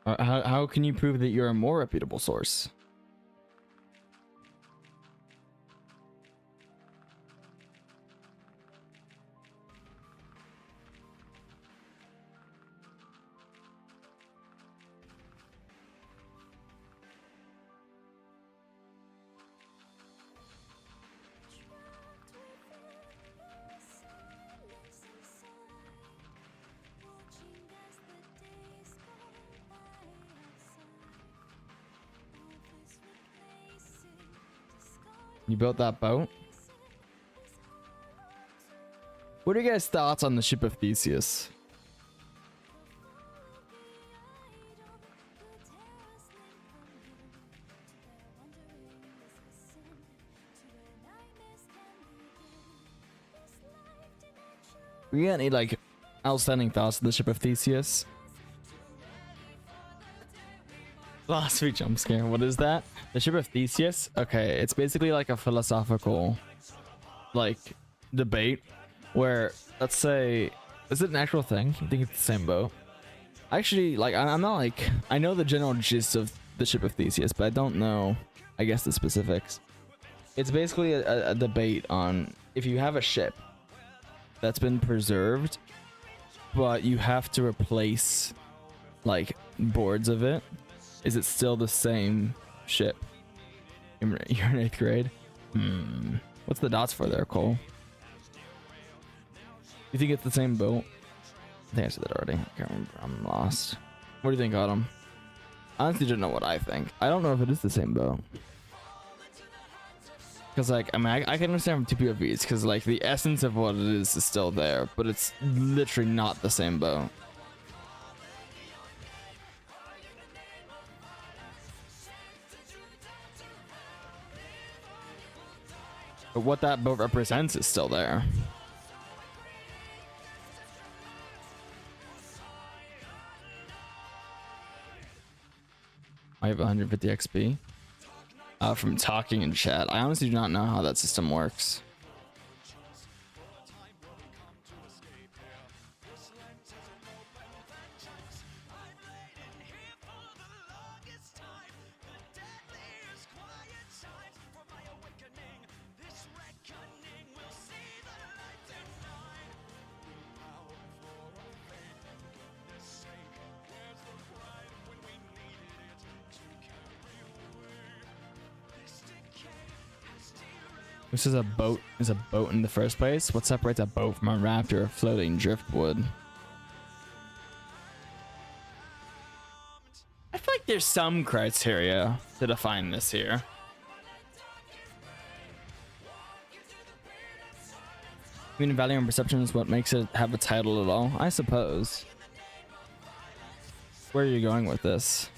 How can you prove that you're a more reputable source? You built that boat? What are your guys' thoughts on the ship of Theseus? We got any like outstanding thoughts on the ship of Theseus? Philosophy jump scare. What is that? The ship of Theseus? Okay, it's basically like a philosophical like debate where, let's say, is it an actual thing? I think it's the same boat. Actually, like I'm not like, I know the general gist of the ship of Theseus, but I don't know, I guess, the specifics. It's basically a debate on if you have a ship that's been preserved, but you have to replace like boards of it. Is it still the same ship? You're in 8th grade? What's the dots for there, Cole? You think it's the same boat? I think I said that already. I can't remember. I'm lost. What do you think, Autumn? I honestly don't know what I think. I don't know if it is the same boat. Because, like, I mean, I can understand from two POVs, because, like, the essence of what it is still there, but it's literally not the same boat. But what that boat represents is still there. I have 150 XP from talking in chat. I honestly do not know how that system works. This is a boat. Is a boat in the first place? What separates a boat from a raft or a floating driftwood? I feel like there's some criteria to define this here. Meaning value and perception is what makes it have a title at all, I suppose. Where are you going with this?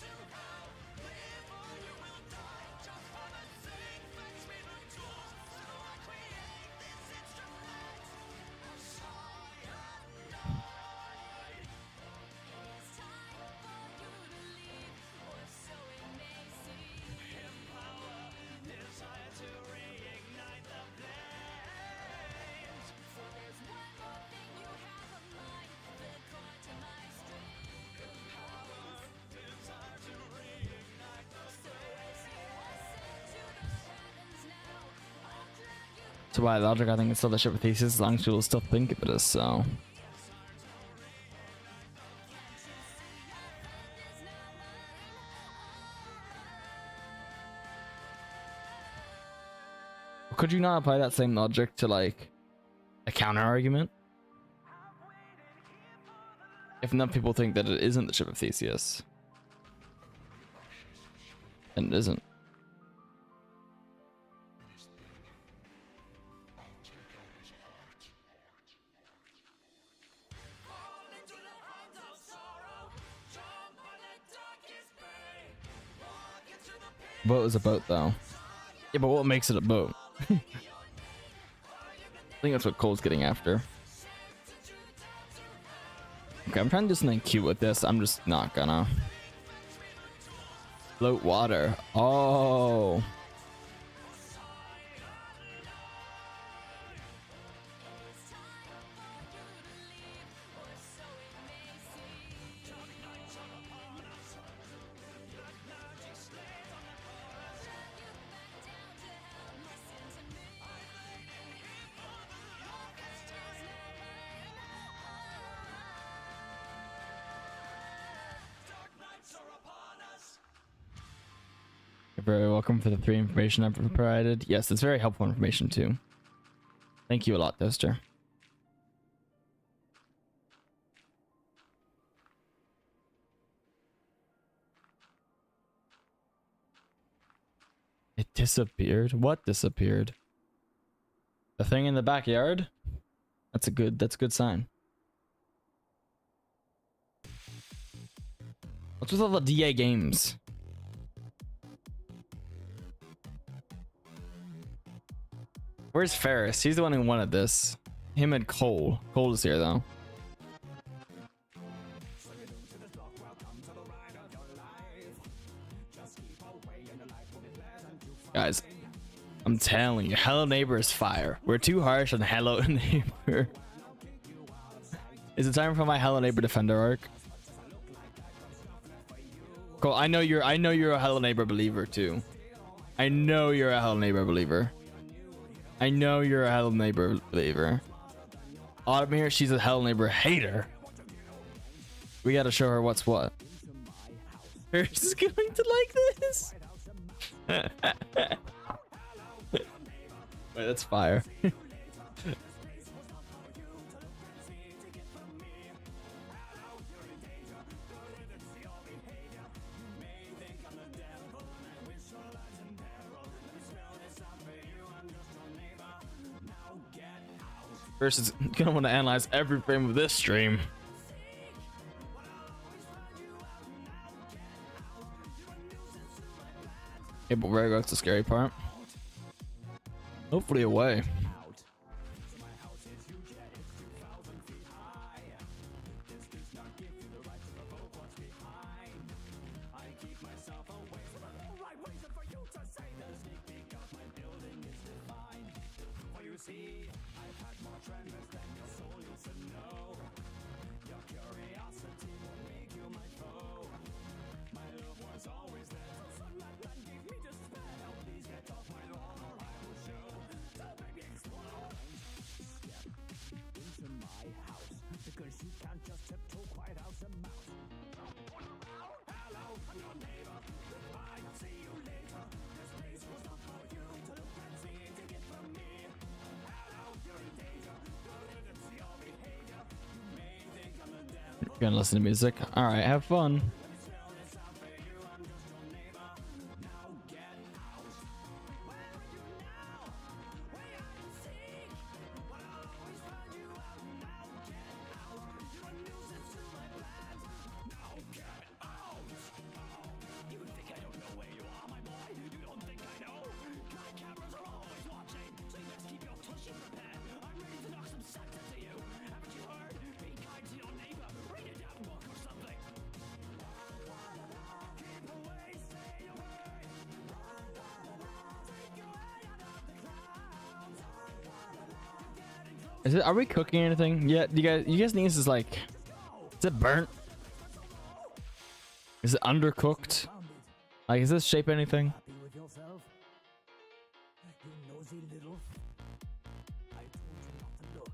So by logic, I think it's still the ship of Theseus as long as people still think of it as so. Could you not apply that same logic to like a counter argument? If enough people think that it isn't the ship of Theseus, then it isn't. Boat is a boat though. Yeah, but what makes it a boat? I think that's what Cole's getting after. Okay, I'm trying to do something cute with this. I'm just not gonna. Float water. Oh. You're very welcome for the 3 information I've provided. Yes, it's very helpful information too. Thank you a lot, Toaster. It disappeared? What disappeared? The thing in the backyard? That's a good sign. What's with all the DA games? Where's Ferris? He's the one who wanted this. Him and Cole. Cole is here though. Guys, I'm telling you, Hello Neighbor is fire. We're too harsh on Hello Neighbor. Is it time for my Hello Neighbor Defender arc? Cole, I know you're a Hello Neighbor believer too. I know you're a Hello Neighbor believer. I know you're a Hello Neighbor believer. Autumn here, she's a Hello Neighbor hater. We gotta show her what's what. Ferris is going to like this. Wait, that's fire. Ferris is gonna want to analyze every frame of this stream. Okay, but where goes the scary part? Hopefully away. Gonna listen to music. All right, have fun. Is it? Are we cooking anything? Yeah. You guys think this is like? Is it burnt? Is it undercooked? Like, is this shape anything?
Happy with yourself? You nosy little. I told you not to look.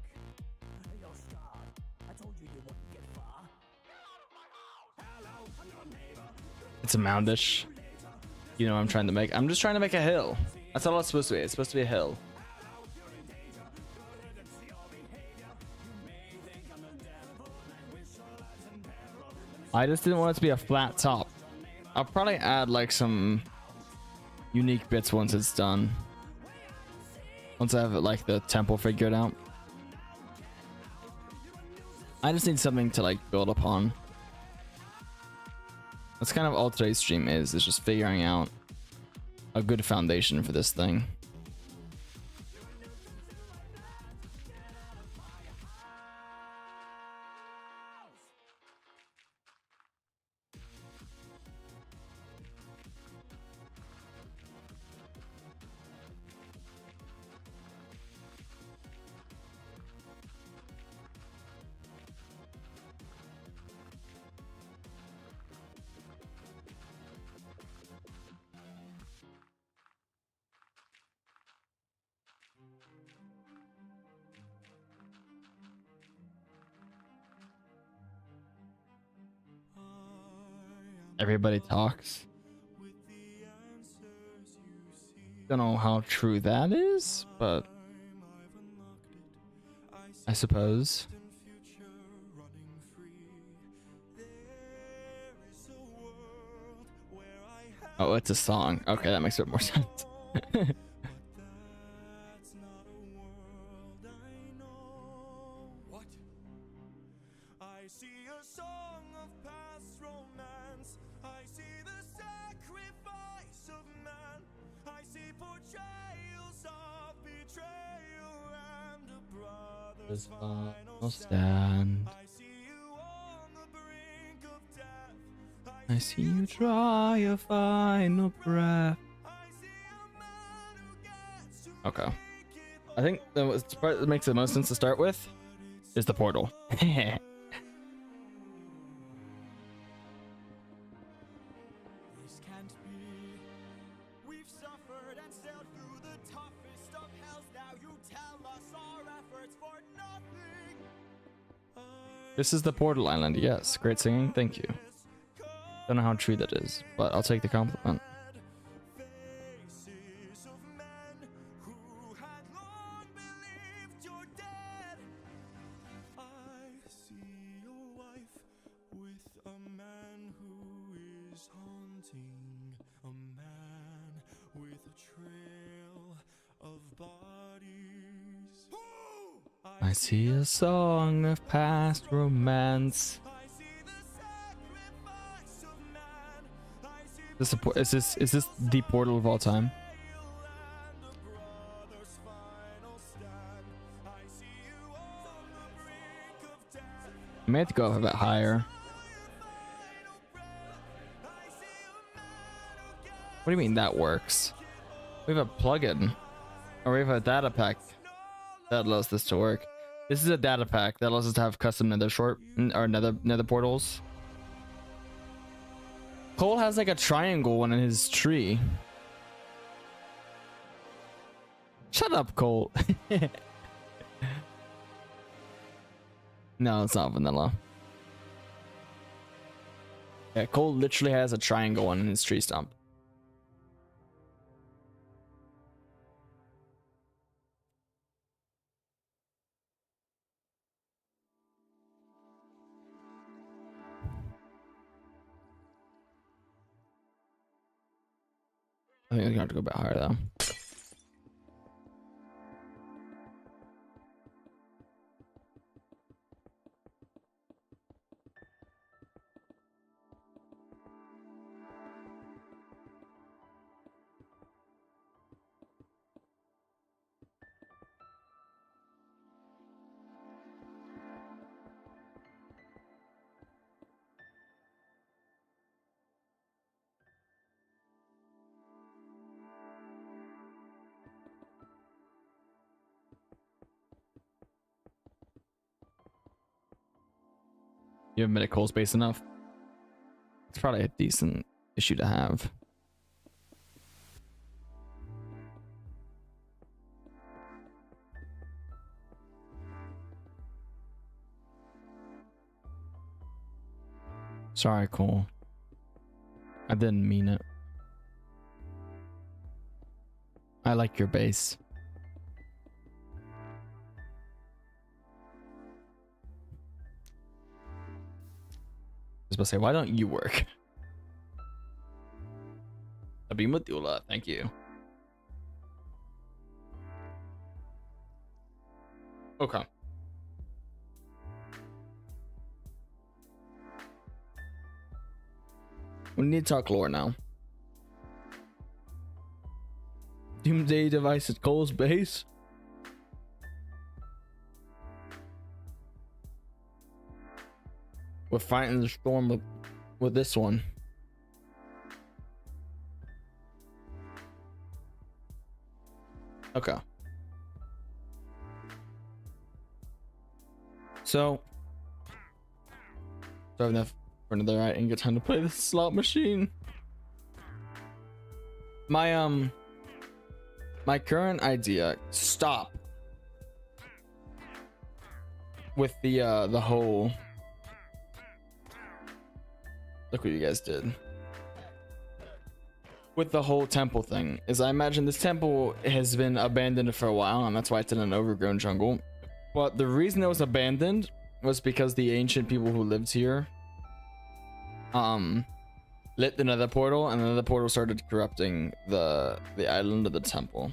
You're scarred. I told you you wouldn't get far.
It's a moundish. You know what I'm trying to make? I'm just trying to make a hill. That's all it's supposed to be. It's supposed to be a hill. I just didn't want it to be a flat top. I'll probably add like some unique bits once it's done. Once I have like the temple figured out. I just need something to like build upon. That's kind of all today's stream is just figuring out a good foundation for this thing. Everybody talks. Don't know how true that is, but I suppose. Oh, it's a song. Okay, that makes a bit more sense.
What? I see a song of past romance. I see the sacrifice of man. I see portrayals of betrayal and a brother's final stand.
Stand.
I see you on the brink of death.
I see you draw your final breath.
I see a man who gets to
Okay.
make it
I think the part that makes the most sense to start with is the portal.
This can't be. We've suffered and sailed through the toughest of hells. Now you tell us our efforts for nothing.
This is the portal island. Yes, great singing. Thank you. Don't know how true that is, but I'll take the compliment.
Faces of men who had long believed you're dead. I see your wife with a man who is haunting, a man with a trail of bodies.
I see a song of past romance.
I see the sacrifice of man. I see
Is this the portal of all time?
and a brother's final stand. I see you on the brink of death.
I may have to go up a bit higher. What do you mean that works? We have a plugin, or we have a data pack that allows this to work. This is a data pack that allows us to have custom nether portals. Cole has like a triangle one in his tree. Shut up, Cole. No, it's not vanilla. Yeah, Cole literally has a triangle one in his tree stump. I think I'm gonna have to go a bit higher though. You haven't been at coal space enough. It's probably a decent issue to have. Sorry, Cole. I didn't mean it. I like your base. I was about to say, why don't you work? Abimadula, thank you. Okay. We need to talk lore now. Doomsday device at Cole's base. We're fighting the storm with this one. Okay. So I have enough for another night and get time to play the slot machine. My my current idea, stop with the whole, look what you guys did with the whole temple thing, is I imagine this temple has been abandoned for a while, and that's why it's in an overgrown jungle. But the reason it was abandoned was because the ancient people who lived here lit the nether portal, and the nether portal started corrupting the island of the temple.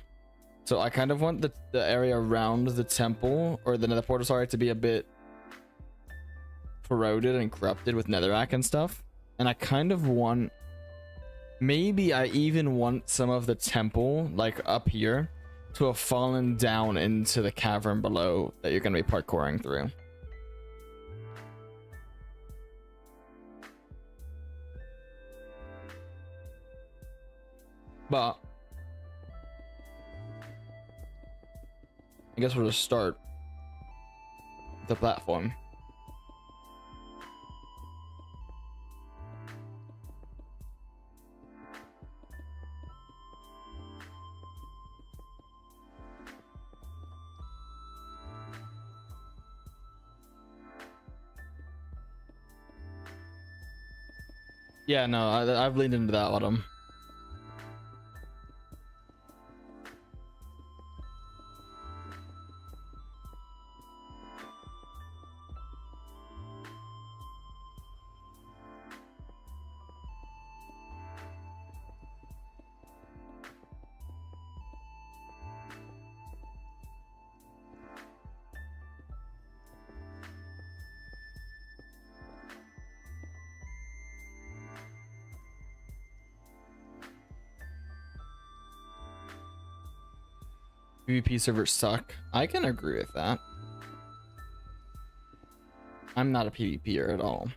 So I kind of want the area around the temple, or the nether portal, sorry, to be a bit corroded and corrupted with netherrack and stuff. And I kind of want, maybe I even want some of the temple, like up here, to have fallen down into the cavern below that you're going to be parkouring through. But I guess we'll just start with the platform. Yeah, no, I've leaned into that, Autumn. PvP servers suck. I can agree with that. I'm not a PvPer at all.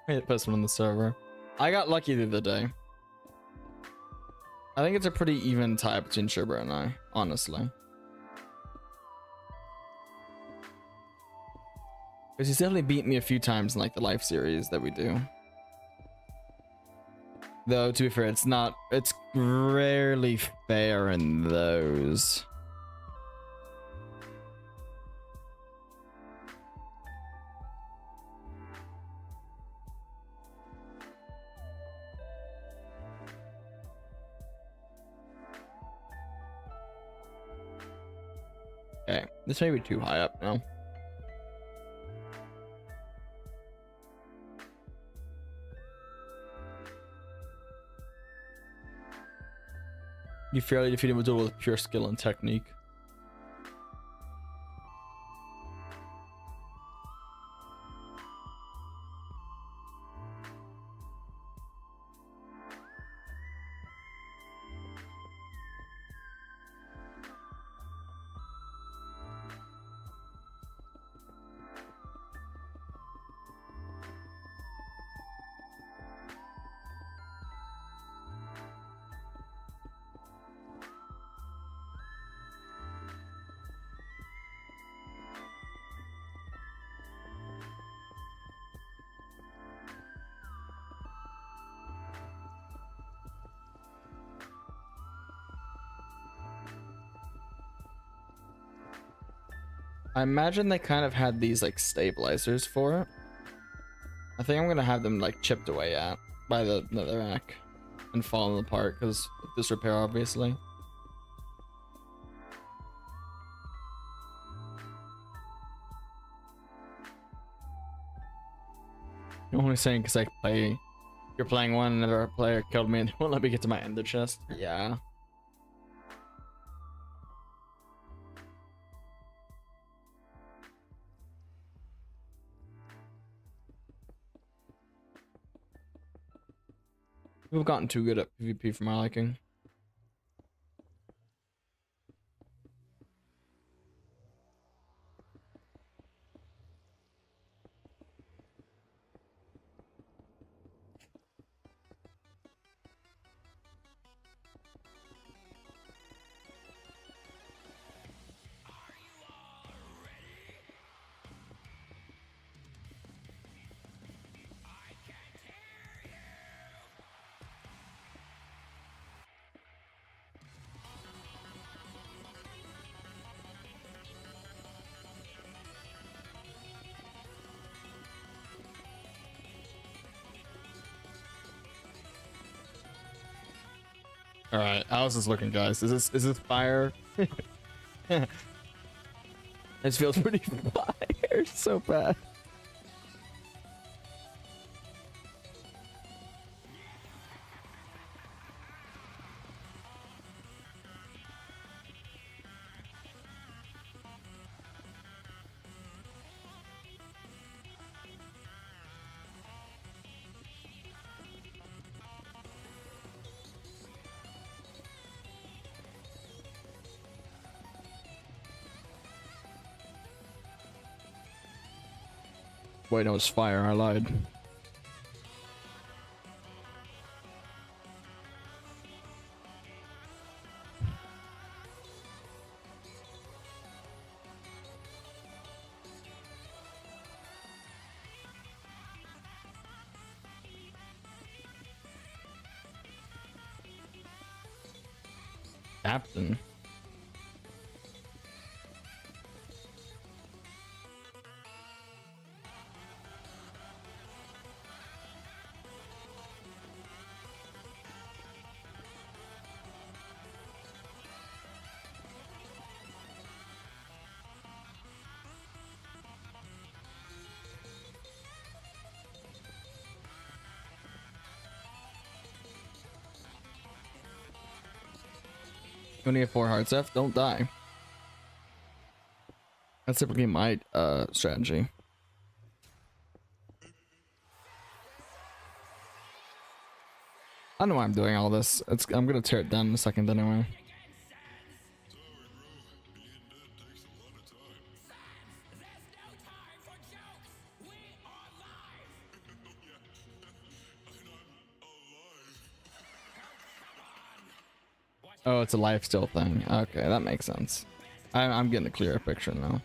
I hit post one on the server. I got lucky the other day. I think it's a pretty even tie between Sherbert and I, honestly. Because he's definitely beat me a few times in like the life series that we do. Though, to be fair, it's rarely fair in those. Okay, this may be too high up now. You fairly defeat him with duel with pure skill and technique. I imagine they kind of had these like stabilizers for it. I think I'm gonna have them like chipped away at by the rack and falling apart because of disrepair, obviously. I'm only saying because I play. You're playing one, another player killed me, and they won't let me get to my ender chest. Yeah. We've gotten too good at PvP for my liking. All right, how's this looking, guys? Is this fire? This feels pretty fire, so bad. Wait, no, it's fire. I lied. Captain. You only have 4 hearts left. Don't die. That's typically my strategy. I don't know why I'm doing all this. I'm gonna tear it down in a second anyway. Oh, it's a life steal thing. Okay, that makes sense. I'm getting a clearer picture now.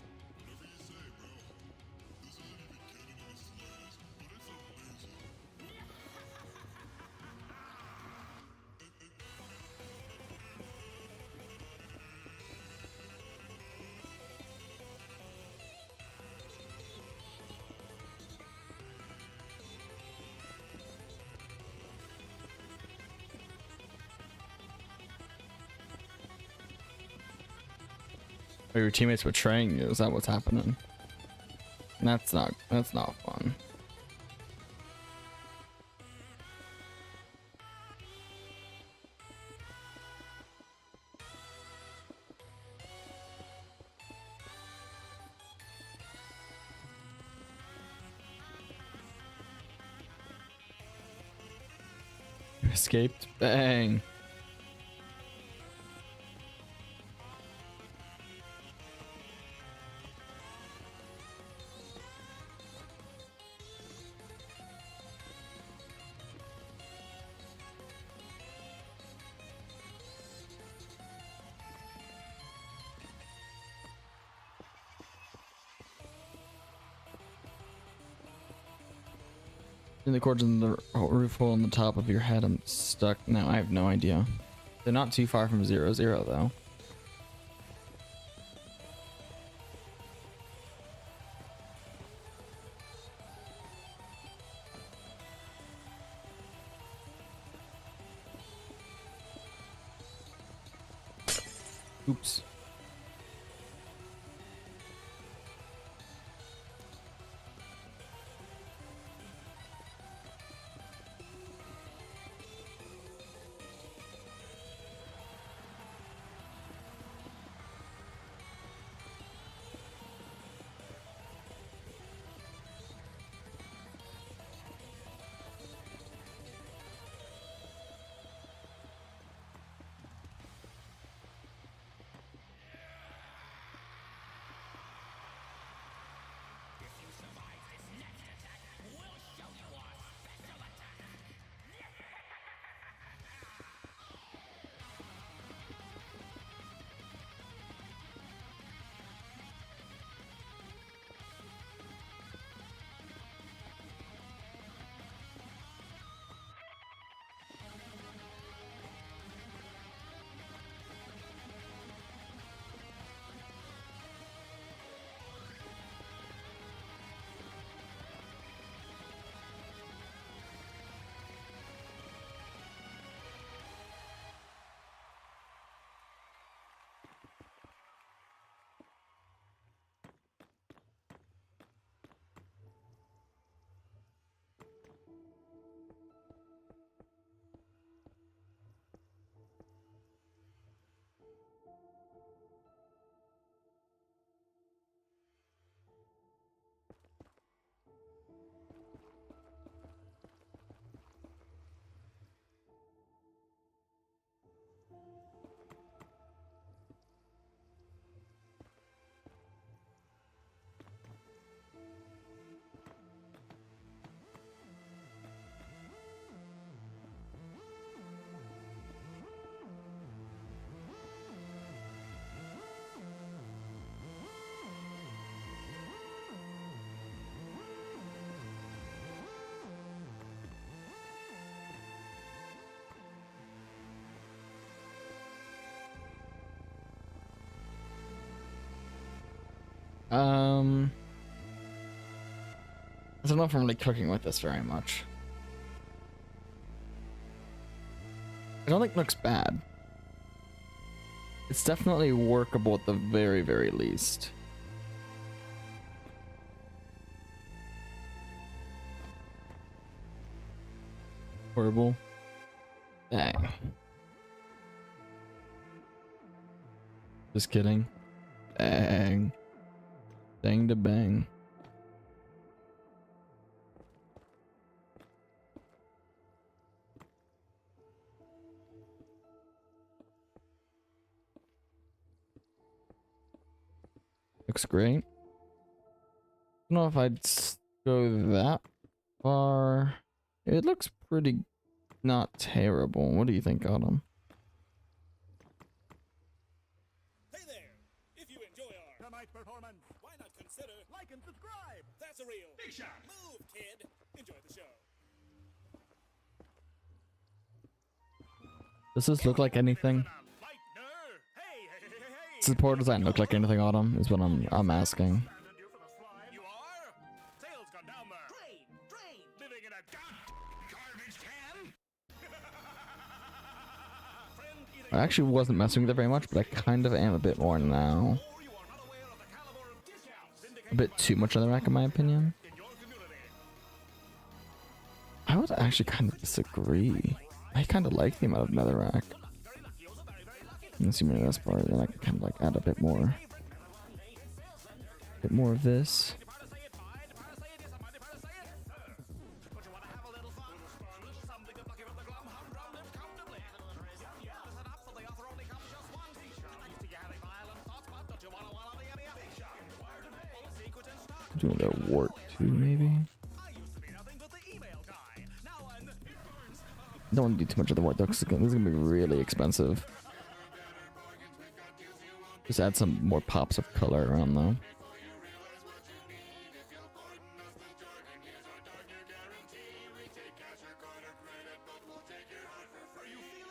Are your teammates betraying you? Is that what's happening? That's not fun. You escaped? Bang. In the cords in the roof hole in the top of your head. I'm stuck now. I have no idea. They're not too far from 0-0 though. Oops. I don't know if I'm really cooking with this very much. I don't think it looks bad. It's definitely workable at the very, very least. Horrible. Dang. Just kidding. Dang. Dang to bang. Looks great. I don't know if I'd go that far. It looks pretty not terrible. What do you think, Autumn?
Hey there! If you enjoy our tonight's performance, why not consider like and subscribe? That's a real big shot. Move, kid. Enjoy the show.
Does this look like anything? Does the poor design look like anything, Autumn? Is what I'm asking.
You are? Sales gone down there. Drain! Living in a garbage can?
I actually wasn't messing with it very much, but I kind of am a bit more now.
Or you are
a bit too much on the rack in my opinion. I would actually kind of disagree. I kind of like the amount of netherrack. Let's see my best part, then I can kind of like add a bit more. Bit more of this. Doing a wart too, maybe. Don't want to do too much of the wart though, because this is gonna be really expensive. Just add some more pops of color around though.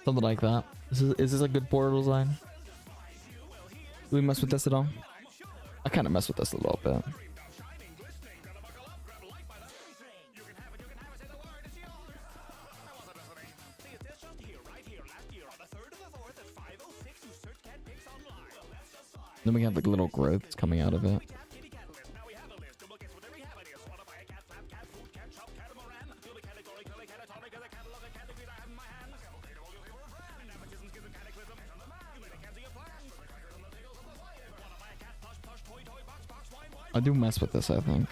Something like that. Is this a good portal design? Do we mess with this at all? I kind of mess with this a little bit. Then we have like little growths coming out of it. I do mess with this, I think.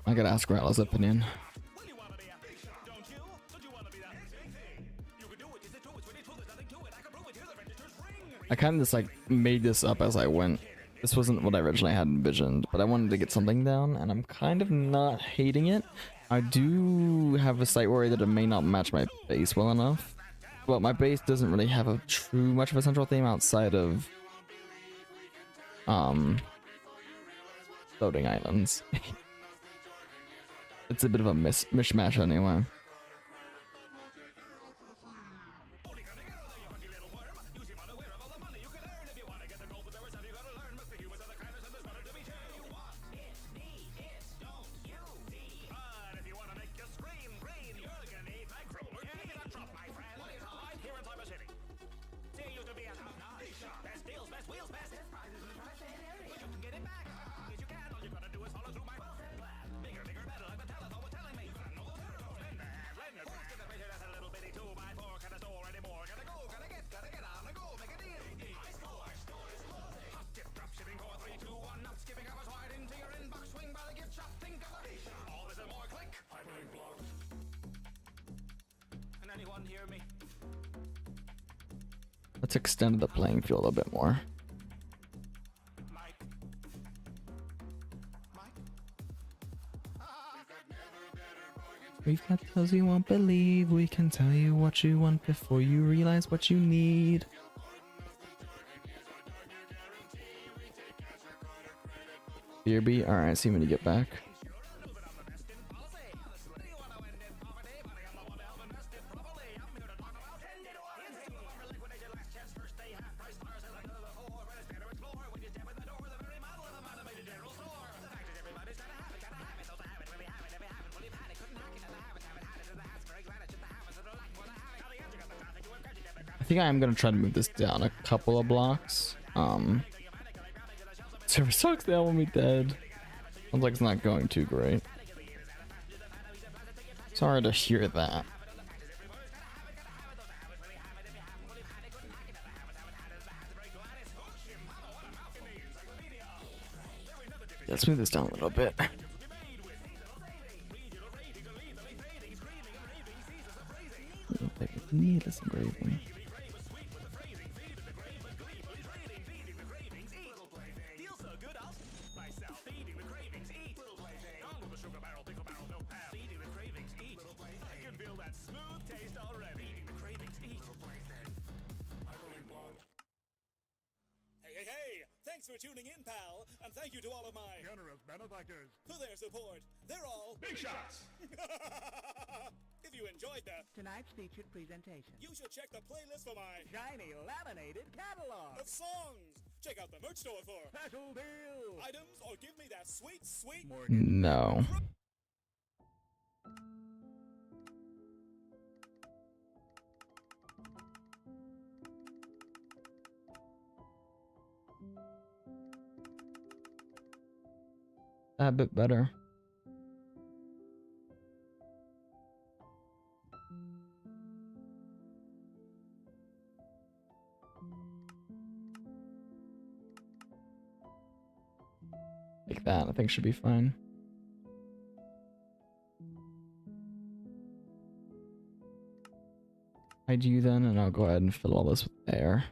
I gotta ask Rattle's opinion. I kind of just like made this up as I went. This wasn't what I originally had envisioned, but I wanted to get something down, and I'm kind of not hating it. I do have a slight worry that it may not match my base well enough, but my base doesn't really have a true much of a central theme outside of floating islands. It's a bit of a mishmash anyway. Let's extend the playing field a bit more. We've got those you won't believe. We can tell you what you want before you realize what you need. BRB, alright, see you when you get back. I think I am gonna try to move this down a couple of blocks. Server sucks, they all want me dead. Sounds like it's not going too great. Sorry to hear that. Let's move this down a little bit. Needless engraving.
Hey! Thanks for tuning in, pal, and thank you to all of my
Generous benefactors.
for their support. They're all
Big shots!
If you enjoyed that,
Tonight's featured presentation.
you should check the playlist for my
Shiny laminated catalog.
of songs. Check out the merch store for
Special deal!
items or give me that sweet, sweet.
No. A bit better. Like that, I think should be fine. Hide you then, and I'll go ahead and fill all this with air.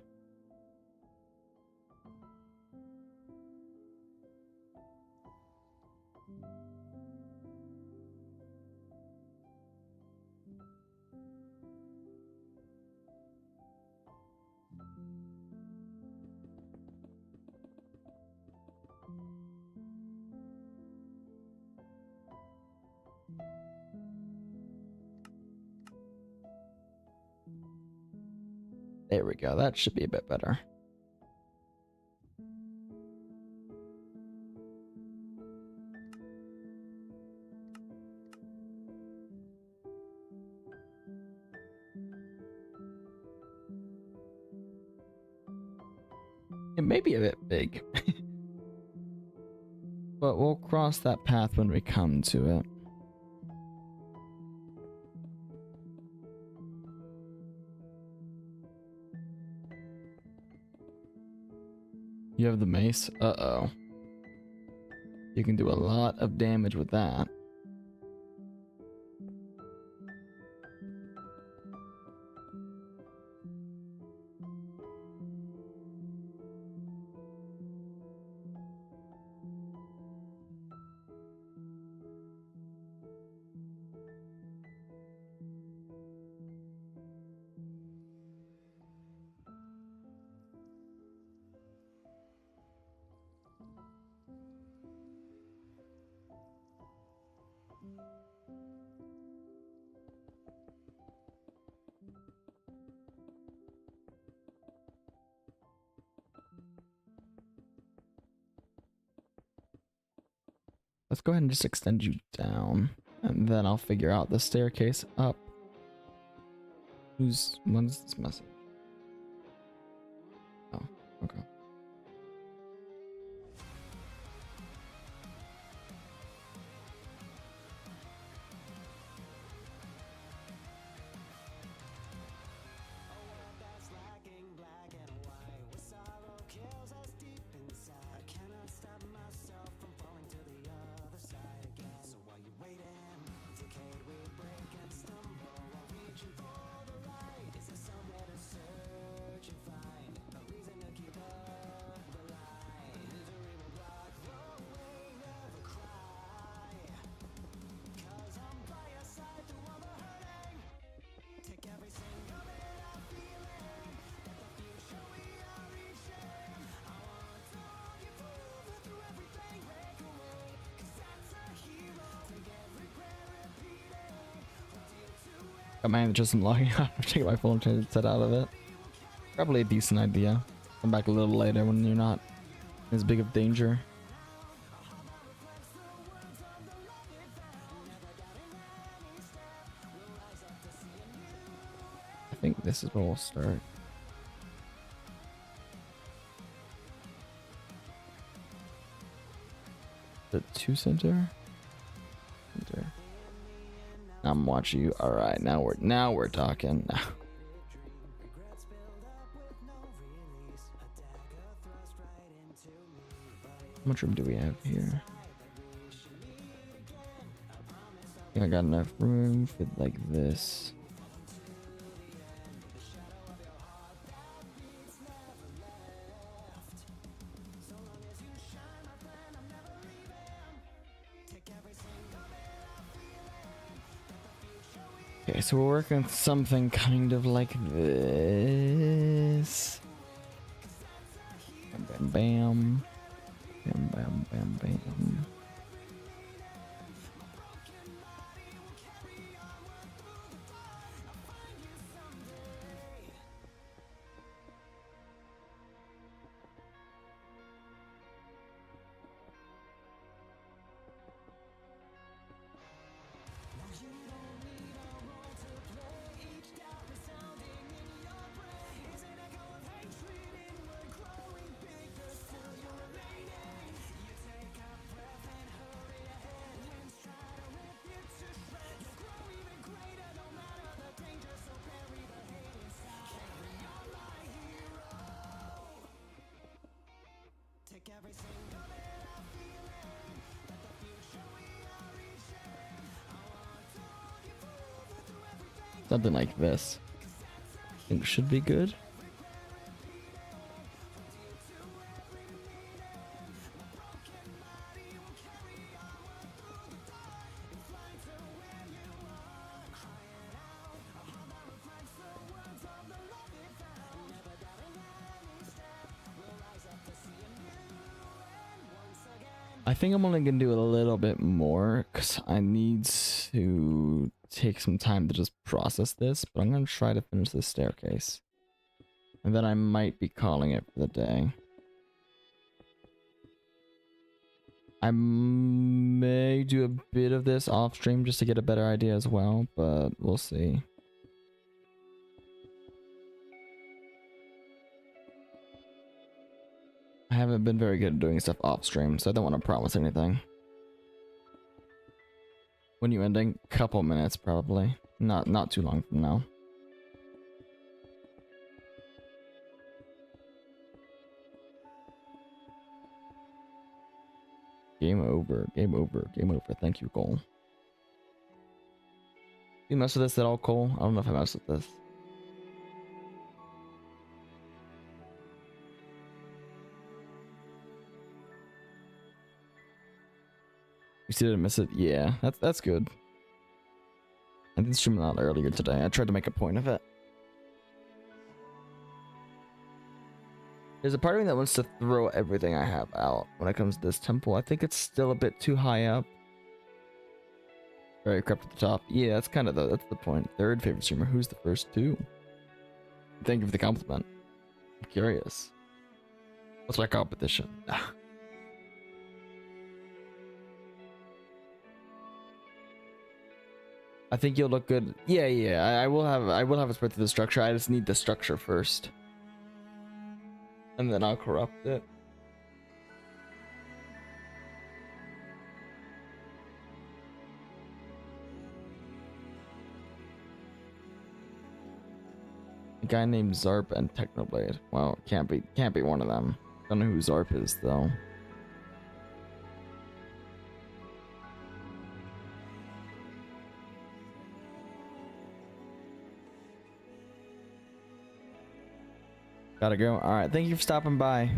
There we go, that should be a bit better. It may be a bit big, but we'll cross that path when we come to it. You have the mace? Uh-oh. You can do a lot of damage with that. Let's go ahead and just extend you down, and then I'll figure out the staircase up. Who's... what is this message? Oh, okay. Got my just logging out. I'm taking my phone and change the set out of it. Probably a decent idea. Come back a little later when you're not in as big of danger. I think this is where we'll start. The 2 center? Center. I'm watching you. All right, now we're talking. How much room do we have here? I think I got enough room for like this. Okay, so we're working with something kind of like this. Bam, bam, bam. Bam, bam, bam, bam. Something like this. I think should be good. I think I'm only gonna do a little bit more because I need to take some time to just process this, but I'm gonna try to finish this staircase. And then I might be calling it for the day. I may do a bit of this off stream just to get a better idea as well, but we'll see. I haven't been very good at doing stuff off stream, so I don't want to promise anything. When you ending? Couple minutes probably. Not too long from now. Game over, game over, game over. Thank you, Cole. You mess with this at all, Cole? I don't know if I messed with this. You still didn't miss it? Yeah, that's good. I did stream a lot earlier today. I tried to make a point of it. There's a part of me that wants to throw everything I have out when it comes to this temple. I think it's still a bit too high up. Very crept at the top. Yeah, that's kind of that's the point. Third favorite streamer. Who's the first two? Thank you for the compliment. I'm curious. What's my competition? I think you'll look good. Yeah. I will have a spread through the structure. I just need the structure first. And then I'll corrupt it. A guy named Zarp and Technoblade. Well, can't be one of them. Don't know who Zarp is though. Gotta go. Alright, thank you for stopping by.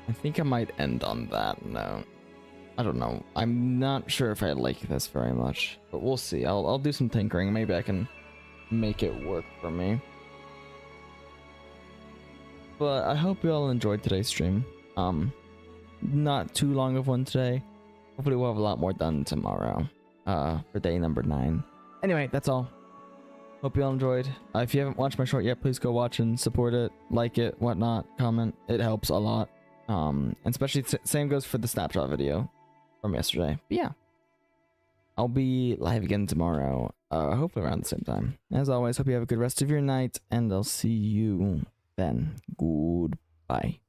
I think I might end on that note. I don't know. I'm not sure if I like this very much, but we'll see. I'll do some tinkering. Maybe I can make it work for me. But I hope you all enjoyed today's stream. Not too long of one today. Hopefully we'll have a lot more done tomorrow. For day number 9. Anyway, that's all. Hope you all enjoyed. If you haven't watched my short yet, please go watch and support it, like it, whatnot, comment. It helps a lot. And especially same goes for the snapshot video from yesterday. But yeah, I'll be live again tomorrow. Hopefully around the same time. As always, hope you have a good rest of your night, and I'll see you then. Goodbye.